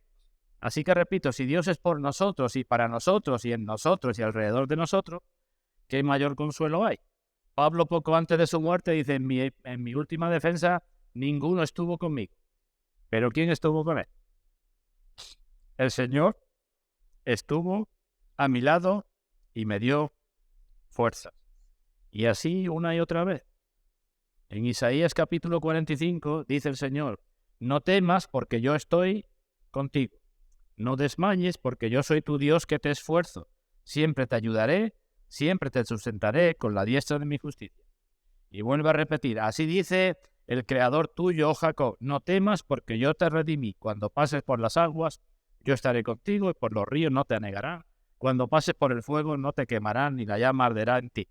Así que repito, si Dios es por nosotros y para nosotros y en nosotros y alrededor de nosotros, ¿qué mayor consuelo hay? Pablo poco antes de su muerte dice, en mi última defensa, ninguno estuvo conmigo. ¿Pero quién estuvo con él? El Señor estuvo a mi lado y me dio fuerzas. Y así una y otra vez. En Isaías capítulo 45 dice el Señor, no temas porque yo estoy contigo. No desmayes porque yo soy tu Dios que te esfuerzo. Siempre te ayudaré, siempre te sustentaré con la diestra de mi justicia. Y vuelve a repetir, así dice el Creador tuyo, oh Jacob, no temas porque yo te redimí. Cuando pases por las aguas, yo estaré contigo y por los ríos no te anegarán. Cuando pases por el fuego no te quemarán ni la llama arderá en ti.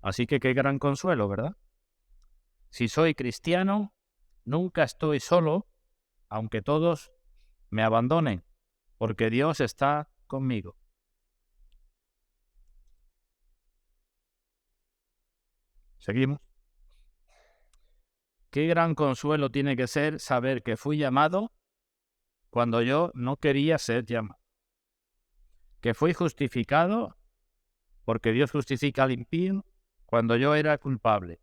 Así que qué gran consuelo, ¿verdad? Si soy cristiano, nunca estoy solo, aunque todos me abandonen, porque Dios está conmigo. ¿Seguimos? Qué gran consuelo tiene que ser saber que fui llamado cuando yo no quería ser llamado. Que fui justificado porque Dios justifica al impío cuando yo era culpable.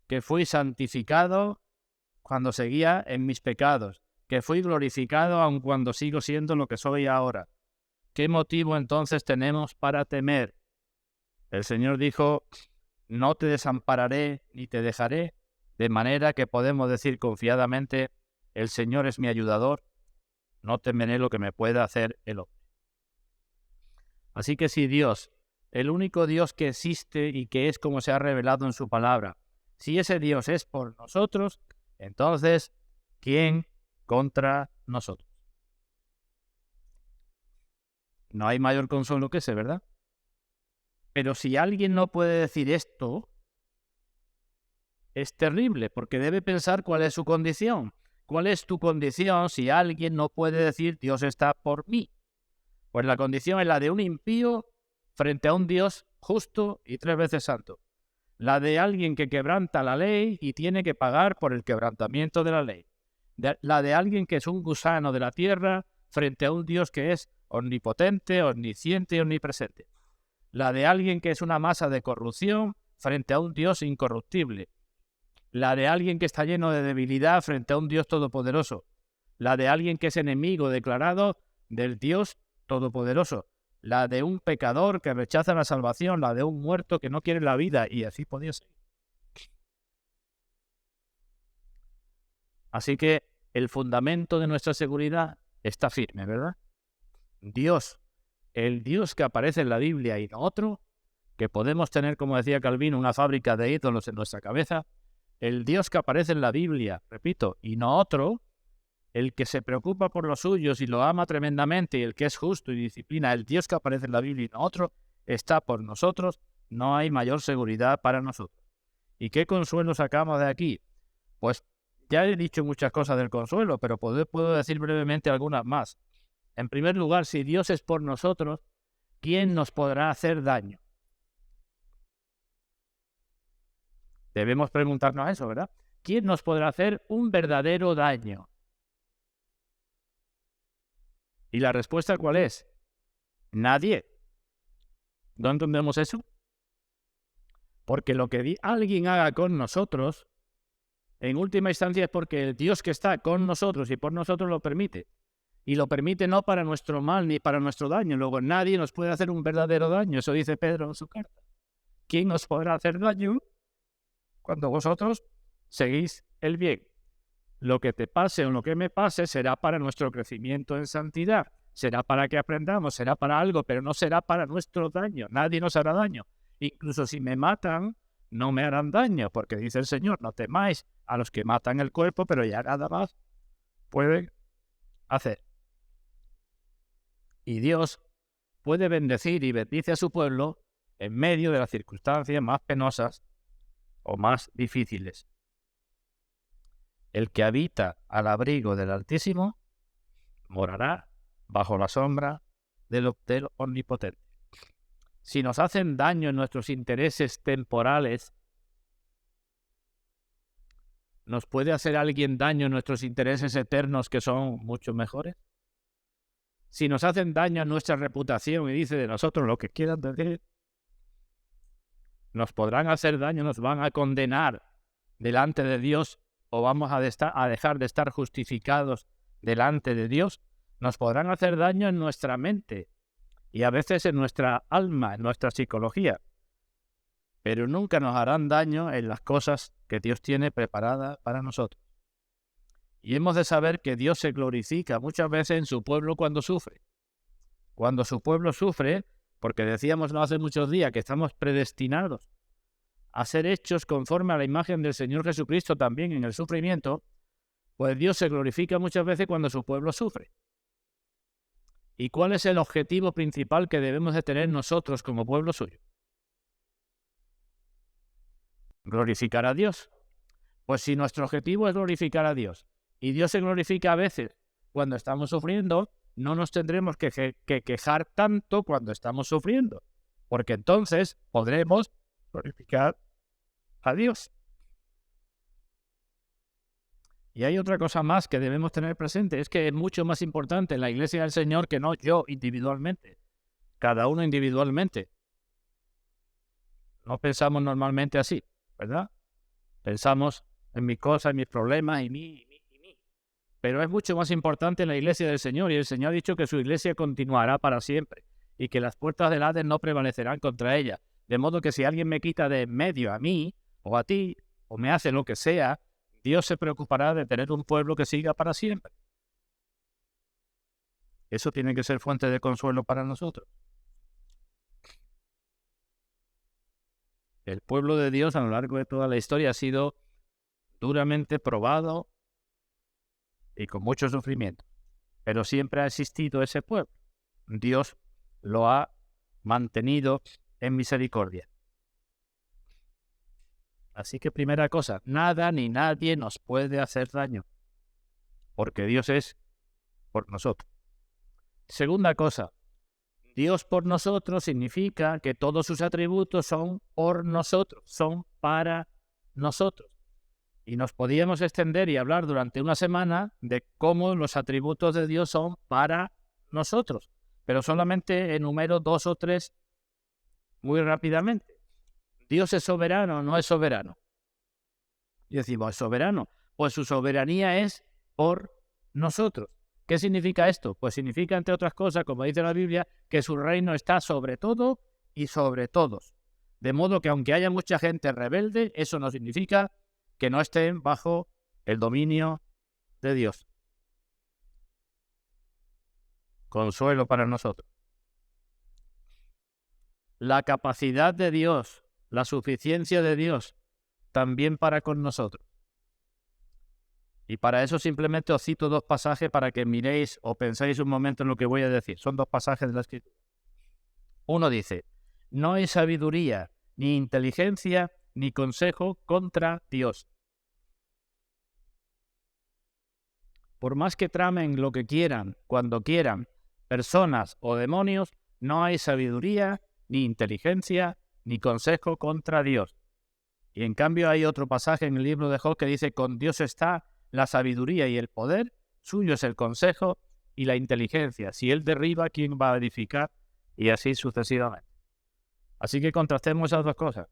Que fui santificado cuando seguía en mis pecados. Que fui glorificado aun cuando sigo siendo lo que soy ahora. ¿Qué motivo entonces tenemos para temer? El Señor dijo, no te desampararé ni te dejaré, de manera que podemos decir confiadamente, el Señor es mi ayudador, no temeré lo que me pueda hacer el hombre. Así que si Dios, el único Dios que existe y que es como se ha revelado en su palabra, si ese Dios es por nosotros, entonces, ¿quién contra nosotros? No hay mayor consuelo que ese, ¿verdad? Pero si alguien no puede decir esto, es terrible, porque debe pensar cuál es su condición. ¿Cuál es tu condición si alguien no puede decir Dios está por mí? Pues la condición es la de un impío frente a un Dios justo y 3 veces santo. La de alguien que quebranta la ley y tiene que pagar por el quebrantamiento de la ley. La de alguien que es un gusano de la tierra frente a un Dios que es omnipotente, omnisciente y omnipresente. La de alguien que es una masa de corrupción frente a un Dios incorruptible. La de alguien que está lleno de debilidad frente a un Dios todopoderoso. La de alguien que es enemigo declarado del Dios todopoderoso. La de un pecador que rechaza la salvación. La de un muerto que no quiere la vida. Y así podía ser. Así que el fundamento de nuestra seguridad está firme, ¿verdad? Dios, el Dios que aparece en la Biblia y no otro, que podemos tener, como decía Calvino, una fábrica de ídolos en nuestra cabeza. El Dios que aparece en la Biblia, repito, y no otro, el que se preocupa por los suyos y lo ama tremendamente y el que es justo y disciplina, el Dios que aparece en la Biblia y no otro, está por nosotros, no hay mayor seguridad para nosotros. ¿Y qué consuelo sacamos de aquí? Pues ya he dicho muchas cosas del consuelo, pero puedo decir brevemente algunas más. En primer lugar, si Dios es por nosotros, ¿quién nos podrá hacer daño? Debemos preguntarnos eso, ¿verdad? ¿Quién nos podrá hacer un verdadero daño? ¿Y la respuesta cuál es? Nadie. ¿No entendemos eso? Porque lo que alguien haga con nosotros, en última instancia es porque el Dios que está con nosotros y por nosotros lo permite. Y lo permite no para nuestro mal ni para nuestro daño. Luego nadie nos puede hacer un verdadero daño. Eso dice Pedro en su carta. ¿Quién nos podrá hacer daño cuando vosotros seguís el bien? Lo que te pase o lo que me pase será para nuestro crecimiento en santidad. Será para que aprendamos, será para algo, pero no será para nuestro daño. Nadie nos hará daño. Incluso si me matan, no me harán daño, porque dice el Señor, no temáis a los que matan el cuerpo, pero ya nada más pueden hacer. Y Dios puede bendecir y bendice a su pueblo en medio de las circunstancias más penosas o más difíciles. El que habita al abrigo del Altísimo morará bajo la sombra del Omnipotente. Si nos hacen daño en nuestros intereses temporales, ¿nos puede hacer alguien daño en nuestros intereses eternos que son mucho mejores? Si nos hacen daño en nuestra reputación y dice de nosotros lo que quieran decir, nos podrán hacer daño, nos van a condenar delante de Dios o vamos a dejar de estar justificados delante de Dios. Nos podrán hacer daño en nuestra mente y a veces en nuestra alma, en nuestra psicología, pero nunca nos harán daño en las cosas que Dios tiene preparadas para nosotros. Y hemos de saber que Dios se glorifica muchas veces en su pueblo cuando sufre. Cuando su pueblo sufre, porque decíamos no hace muchos días que estamos predestinados a ser hechos conforme a la imagen del Señor Jesucristo también en el sufrimiento, pues Dios se glorifica muchas veces cuando su pueblo sufre. ¿Y cuál es el objetivo principal que debemos de tener nosotros como pueblo suyo? Glorificar a Dios. Pues si nuestro objetivo es glorificar a Dios, y Dios se glorifica a veces cuando estamos sufriendo, no nos tendremos que quejar tanto cuando estamos sufriendo, porque entonces podremos glorificar a Dios. Y hay otra cosa más que debemos tener presente, es que es mucho más importante en la iglesia del Señor que no yo individualmente, cada uno individualmente. No pensamos normalmente así, ¿verdad? Pensamos en mis cosas, en mis problemas, y mí. Pero es mucho más importante en la iglesia del Señor, y el Señor ha dicho que su iglesia continuará para siempre, y que las puertas del Hades no prevalecerán contra ella. De modo que si alguien me quita de en medio a mí, o a ti, o me hace lo que sea, Dios se preocupará de tener un pueblo que siga para siempre. Eso tiene que ser fuente de consuelo para nosotros. El pueblo de Dios a lo largo de toda la historia ha sido duramente probado y con mucho sufrimiento, pero siempre ha existido ese pueblo. Dios lo ha mantenido en misericordia. Así que primera cosa, nada ni nadie nos puede hacer daño, porque Dios es por nosotros. Segunda cosa, Dios por nosotros significa que todos sus atributos son por nosotros, son para nosotros. Y nos podíamos extender y hablar durante una semana de cómo los atributos de Dios son para nosotros, pero solamente enumero 2 o 3 muy rápidamente. ¿Dios es soberano o no es soberano? Y decimos, ¿es soberano? Pues su soberanía es por nosotros. ¿Qué significa esto? Pues significa, entre otras cosas, como dice la Biblia, que su reino está sobre todo y sobre todos. De modo que aunque haya mucha gente rebelde, eso no significa que no estén bajo el dominio de Dios. Consuelo para nosotros. La capacidad de Dios, la suficiencia de Dios, también para con nosotros. Y para eso simplemente os cito 2 pasajes para que miréis o penséis un momento en lo que voy a decir. Son 2 pasajes de la Escritura. Uno dice, no hay sabiduría, ni inteligencia, ni consejo contra Dios. Por más que tramen lo que quieran, cuando quieran, personas o demonios, no hay sabiduría, ni inteligencia, ni consejo contra Dios. Y en cambio hay otro pasaje en el libro de Job que dice, con Dios está la sabiduría y el poder, suyo es el consejo y la inteligencia. Si Él derriba, ¿quién va a edificar? Y así sucesivamente. Así que contrastemos esas dos cosas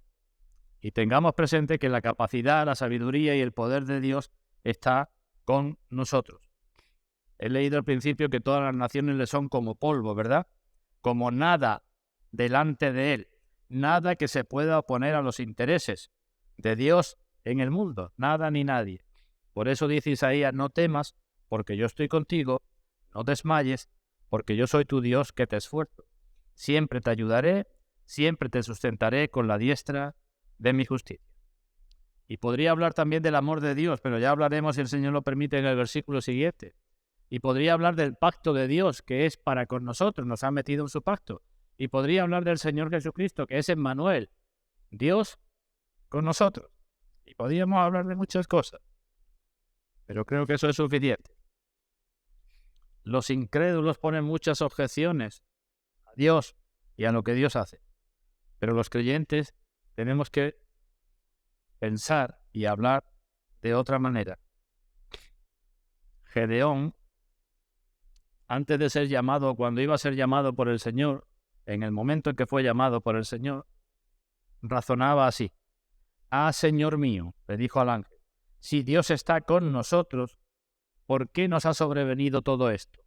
y tengamos presente que la capacidad, la sabiduría y el poder de Dios está con nosotros. He leído al principio que todas las naciones le son como polvo, ¿verdad? Como nada delante de Él. Nada que se pueda oponer a los intereses de Dios en el mundo. Nada ni nadie. Por eso dice Isaías, no temas, porque yo estoy contigo. No desmayes, porque yo soy tu Dios que te esfuerzo. Siempre te ayudaré, siempre te sustentaré con la diestra de mi justicia. Y podría hablar también del amor de Dios, pero ya hablaremos, si el Señor lo permite, en el versículo siguiente. Y podría hablar del pacto de Dios, que es para con nosotros, nos ha metido en su pacto. Y podría hablar del Señor Jesucristo, que es Emmanuel, Dios con nosotros. Y podríamos hablar de muchas cosas, pero creo que eso es suficiente. Los incrédulos ponen muchas objeciones a Dios y a lo que Dios hace. Pero los creyentes tenemos que pensar y hablar de otra manera. Gedeón, antes de ser llamado, cuando iba a ser llamado por el Señor, en el momento en que fue llamado por el Señor, razonaba así. Ah, Señor mío, le dijo al ángel, si Dios está con nosotros, ¿por qué nos ha sobrevenido todo esto?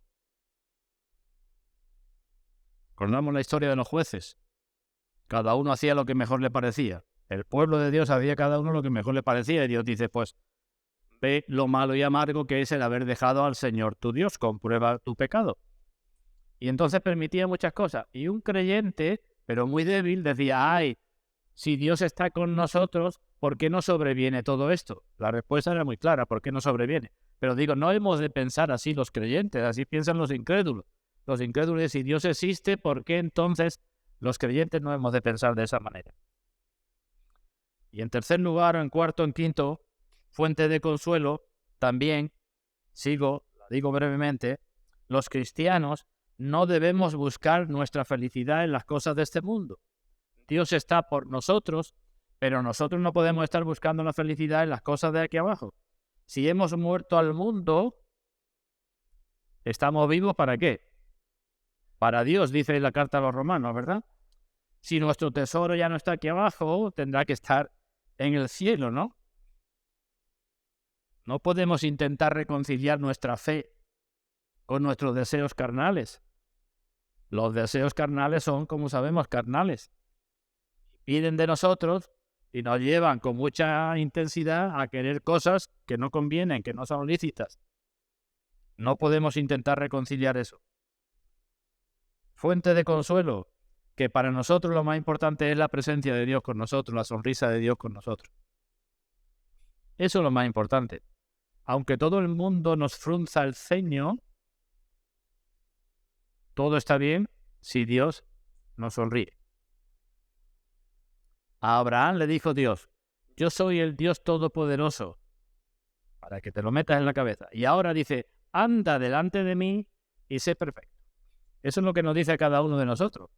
Recordamos la historia de los jueces. Cada uno hacía lo que mejor le parecía. El pueblo de Dios hacía cada uno lo que mejor le parecía. Y Dios dice, pues, ve lo malo y amargo que es el haber dejado al Señor tu Dios. Comprueba tu pecado. Y entonces permitía muchas cosas. Y un creyente, pero muy débil, decía, ay, si Dios está con nosotros, ¿por qué no sobreviene todo esto? La respuesta era muy clara, ¿por qué no sobreviene? Pero digo, no hemos de pensar así los creyentes, así piensan los incrédulos. Los incrédulos, si Dios existe, ¿por qué entonces los creyentes no hemos de pensar de esa manera? Y en tercer lugar, en cuarto, en quinto, fuente de consuelo, también, digo brevemente, los cristianos no debemos buscar nuestra felicidad en las cosas de este mundo. Dios está por nosotros, pero nosotros no podemos estar buscando la felicidad en las cosas de aquí abajo. Si hemos muerto al mundo, ¿estamos vivos para qué? Para Dios, dice la carta a los romanos, ¿verdad? Si nuestro tesoro ya no está aquí abajo, tendrá que estar en el cielo, ¿no? No podemos intentar reconciliar nuestra fe con nuestros deseos carnales. Los deseos carnales son, como sabemos, carnales. Piden de nosotros y nos llevan con mucha intensidad a querer cosas que no convienen, que no son lícitas. No podemos intentar reconciliar eso. Fuente de consuelo, que para nosotros lo más importante es la presencia de Dios con nosotros, la sonrisa de Dios con nosotros. Eso es lo más importante. Aunque todo el mundo nos frunza el ceño, todo está bien si Dios nos sonríe. A Abraham le dijo Dios, yo soy el Dios Todopoderoso, para que te lo metas en la cabeza. Y ahora dice, anda delante de mí y sé perfecto. Eso es lo que nos dice a cada uno de nosotros.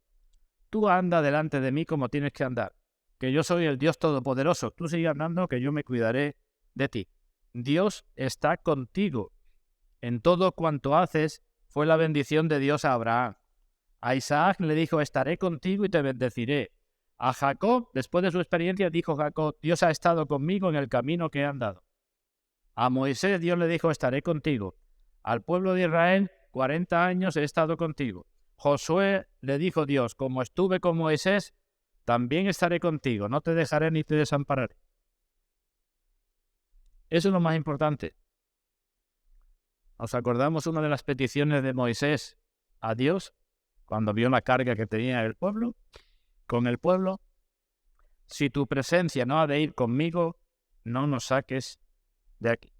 Tú anda delante de mí como tienes que andar, que yo soy el Dios Todopoderoso. Tú sigue andando, que yo me cuidaré de ti. Dios está contigo. En todo cuanto haces fue la bendición de Dios a Abraham. A Isaac le dijo, estaré contigo y te bendeciré. A Jacob, después de su experiencia, dijo Jacob, Dios ha estado conmigo en el camino que he andado. A Moisés Dios le dijo, estaré contigo. Al pueblo de Israel, 40 años he estado contigo. Josué le dijo Dios, como estuve con Moisés, también estaré contigo, no te dejaré ni te desampararé. Eso es lo más importante. ¿Nos acordamos una de las peticiones de Moisés a Dios cuando vio la carga que tenía el pueblo? Con el pueblo, si tu presencia no ha de ir conmigo, no nos saques de aquí.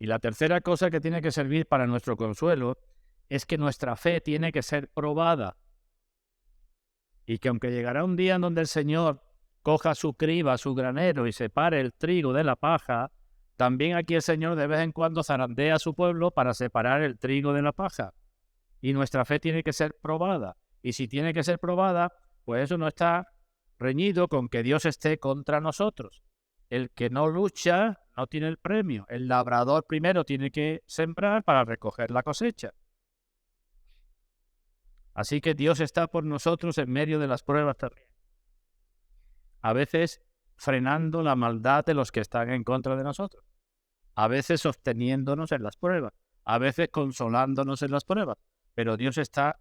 Y la tercera cosa que tiene que servir para nuestro consuelo es que nuestra fe tiene que ser probada. Y que aunque llegará un día en donde el Señor coja su criba, su granero y separe el trigo de la paja, también aquí el Señor de vez en cuando zarandea a su pueblo para separar el trigo de la paja. Y nuestra fe tiene que ser probada. Y si tiene que ser probada, pues eso no está reñido con que Dios esté contra nosotros. El que no lucha no tiene el premio. El labrador primero tiene que sembrar para recoger la cosecha. Así que Dios está por nosotros en medio de las pruebas también. A veces frenando la maldad de los que están en contra de nosotros. A veces sosteniéndonos en las pruebas. A veces consolándonos en las pruebas. Pero Dios está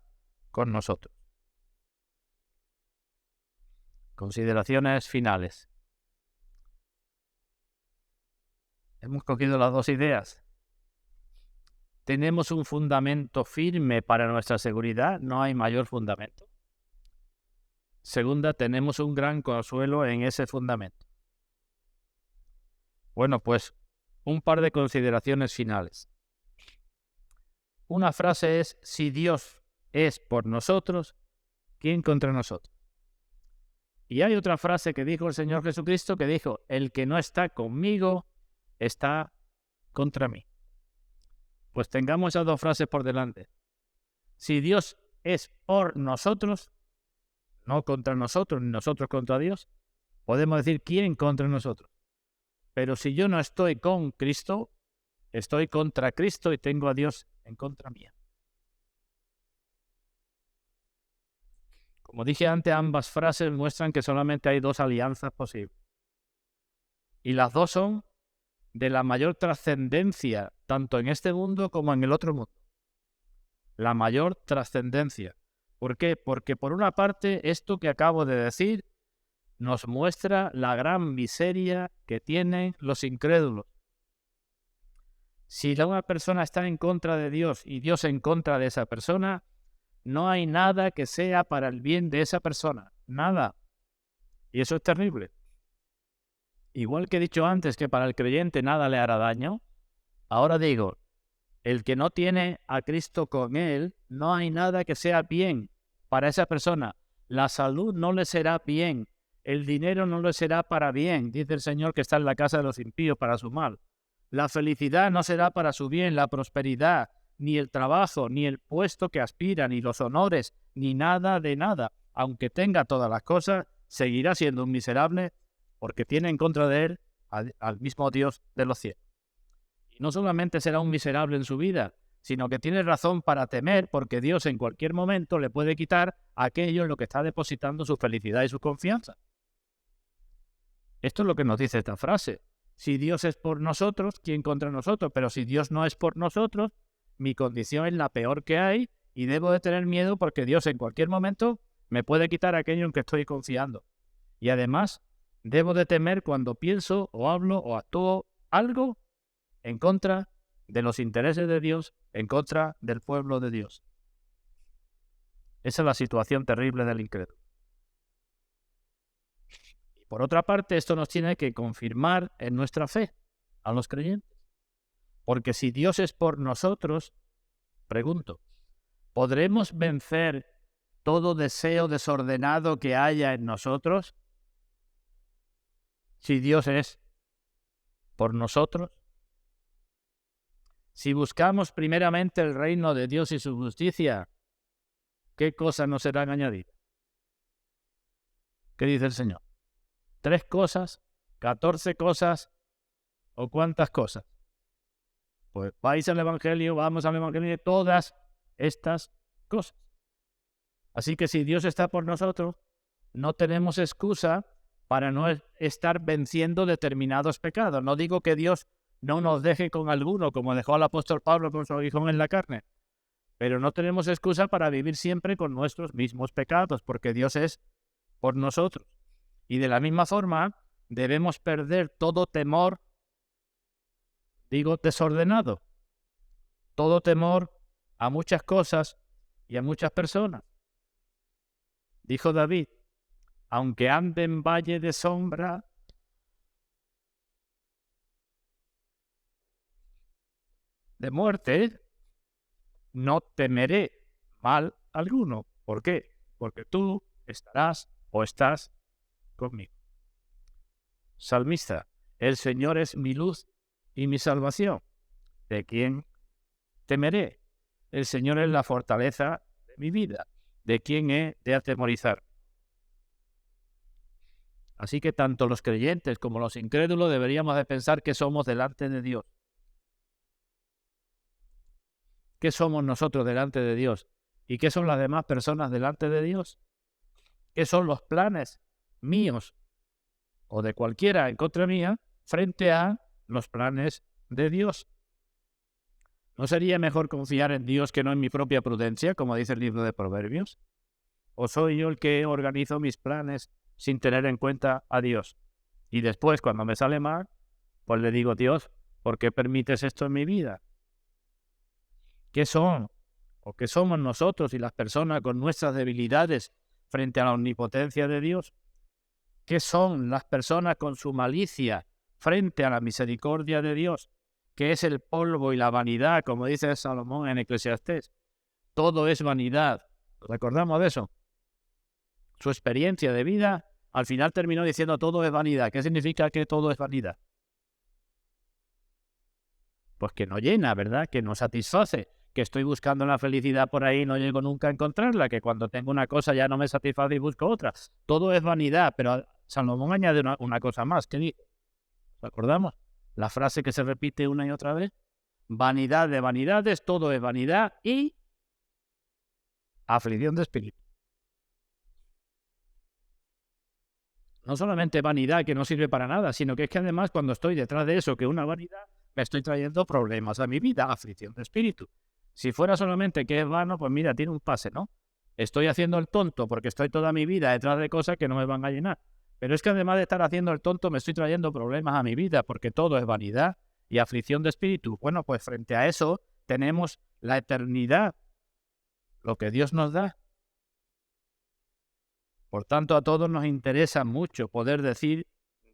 con nosotros. Consideraciones finales. Hemos cogido las dos ideas. Tenemos un fundamento firme para nuestra seguridad, no hay mayor fundamento. Segunda, tenemos un gran consuelo en ese fundamento. Bueno, pues un par de consideraciones finales. Una frase es: si Dios es por nosotros, ¿quién contra nosotros? Y hay otra frase que dijo el Señor Jesucristo, que dijo: el que no está conmigo está contra mí. Pues tengamos esas dos frases por delante. Si Dios es por nosotros, no contra nosotros, ni nosotros contra Dios, podemos decir quién contra nosotros. Pero si yo no estoy con Cristo, estoy contra Cristo y tengo a Dios en contra mía. Como dije antes, ambas frases muestran que solamente hay dos alianzas posibles. Y las dos son de la mayor trascendencia, tanto en este mundo como en el otro mundo. La mayor trascendencia. ¿Por qué? Porque por una parte, esto que acabo de decir nos muestra la gran miseria que tienen los incrédulos. Si una persona está en contra de Dios y Dios en contra de esa persona, no hay nada que sea para el bien de esa persona. Nada. Y eso es terrible. Igual que he dicho antes que para el creyente nada le hará daño, ahora digo, el que no tiene a Cristo con él, no hay nada que sea bien para esa persona. La salud no le será bien. El dinero no le será para bien, dice el Señor que está en la casa de los impíos para su mal. La felicidad no será para su bien, la prosperidad, ni el trabajo, ni el puesto que aspira, ni los honores, ni nada de nada. Aunque tenga todas las cosas, seguirá siendo un miserable porque tiene en contra de él al mismo Dios de los cielos. Y no solamente será un miserable en su vida, sino que tiene razón para temer porque Dios en cualquier momento le puede quitar aquello en lo que está depositando su felicidad y su confianza. Esto es lo que nos dice esta frase. Si Dios es por nosotros, ¿quién contra nosotros? Pero si Dios no es por nosotros, mi condición es la peor que hay y debo de tener miedo porque Dios en cualquier momento me puede quitar aquello en que estoy confiando. Y además, debo de temer cuando pienso o hablo o actúo algo en contra de los intereses de Dios, en contra del pueblo de Dios. Esa es la situación terrible del incrédulo. Y por otra parte, esto nos tiene que confirmar en nuestra fe a los creyentes. Porque si Dios es por nosotros, pregunto, ¿podremos vencer todo deseo desordenado que haya en nosotros? Si Dios es por nosotros. Si buscamos primeramente el reino de Dios y su justicia, ¿qué cosas nos serán añadidas? ¿Qué dice el Señor? ¿3 cosas? ¿14 cosas? ¿O cuántas cosas? Pues vais al Evangelio, vamos al Evangelio de todas estas cosas. Así que si Dios está por nosotros, no tenemos excusa para no estar venciendo determinados pecados. No digo que Dios no nos deje con alguno, como dejó al apóstol Pablo con su aguijón en la carne. Pero no tenemos excusa para vivir siempre con nuestros mismos pecados, porque Dios es por nosotros. Y de la misma forma, debemos perder todo temor, digo, desordenado. Todo temor a muchas cosas y a muchas personas. Dijo David, aunque ande en valle de sombra, de muerte, no temeré mal alguno. ¿Por qué? Porque tú estarás o estás conmigo. Salmista, el Señor es mi luz y mi salvación. ¿De quién temeré? El Señor es la fortaleza de mi vida. ¿De quién he de atemorizar? Así que tanto los creyentes como los incrédulos deberíamos de pensar que somos delante de Dios. ¿Qué somos nosotros delante de Dios? ¿Y qué son las demás personas delante de Dios? ¿Qué son los planes míos o de cualquiera en contra mía frente a los planes de Dios? ¿No sería mejor confiar en Dios que no en mi propia prudencia, como dice el libro de Proverbios? ¿O soy yo el que organizo mis planes sin tener en cuenta a Dios? Y después, cuando me sale mal, pues le digo, Dios, ¿por qué permites esto en mi vida? ¿Qué son o qué somos nosotros y las personas con nuestras debilidades frente a la omnipotencia de Dios? ¿Qué son las personas con su malicia frente a la misericordia de Dios? ¿Qué es el polvo y la vanidad, como dice Salomón en Eclesiastés? Todo es vanidad. ¿Recordamos de eso? Su experiencia de vida al final terminó diciendo todo es vanidad. ¿Qué significa que todo es vanidad? Pues que no llena, ¿verdad? Que no satisface. Que estoy buscando la felicidad por ahí y no llego nunca a encontrarla. Que cuando tengo una cosa ya no me satisface y busco otra. Todo es vanidad, pero Salomón añade una cosa más. ¿Qué dice? ¿Recordamos? La frase que se repite una y otra vez. Vanidad de vanidades, todo es vanidad y aflicción de espíritu. No solamente vanidad que no sirve para nada, sino que es que además cuando estoy detrás de eso, que una vanidad, me estoy trayendo problemas a mi vida, aflicción de espíritu. Si fuera solamente que es vano, pues mira, tiene un pase, ¿no? Estoy haciendo el tonto porque estoy toda mi vida detrás de cosas que no me van a llenar. Pero es que además de estar haciendo el tonto, me estoy trayendo problemas a mi vida porque todo es vanidad y aflicción de espíritu. Bueno, pues frente a eso tenemos la eternidad, lo que Dios nos da. Por tanto, a todos nos interesa mucho poder decir,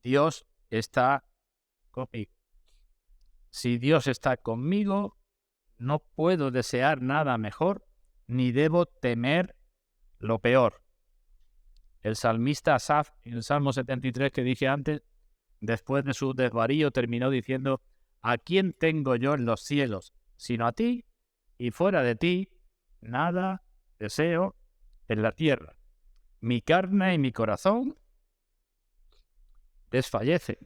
Dios está conmigo. Si Dios está conmigo, no puedo desear nada mejor, ni debo temer lo peor. El salmista Asaf, en el Salmo 73 que dije antes, después de su desvarío, terminó diciendo, ¿a quién tengo yo en los cielos, sino a ti? Y fuera de ti, nada deseo en la tierra. Mi carne y mi corazón desfallecen,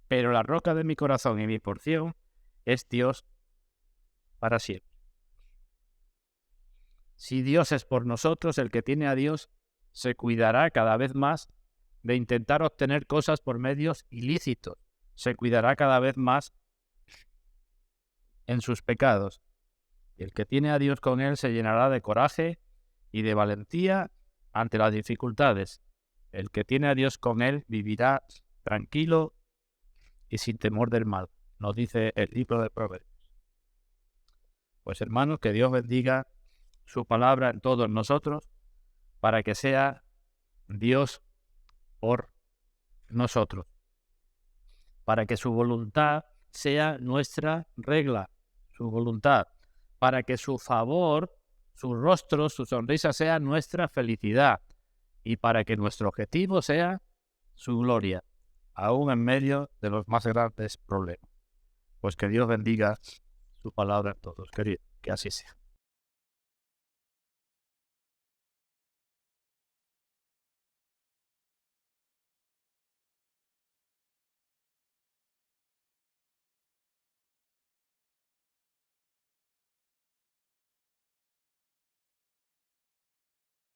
pero la roca de mi corazón y mi porción es Dios para siempre. Si Dios es por nosotros, el que tiene a Dios se cuidará cada vez más de intentar obtener cosas por medios ilícitos. Se cuidará cada vez más en sus pecados. Y el que tiene a Dios con él se llenará de coraje y de valentía ante las dificultades. El que tiene a Dios con él vivirá tranquilo y sin temor del mal, nos dice el libro de Proverbios. Pues hermanos, que Dios bendiga su palabra en todos nosotros para que sea Dios por nosotros, para que su voluntad sea nuestra regla, su voluntad, para que su favor, su rostro, su sonrisa sea nuestra felicidad y para que nuestro objetivo sea su gloria, aún en medio de los más grandes problemas. Pues que Dios bendiga su palabra a todos, querido, que así sea.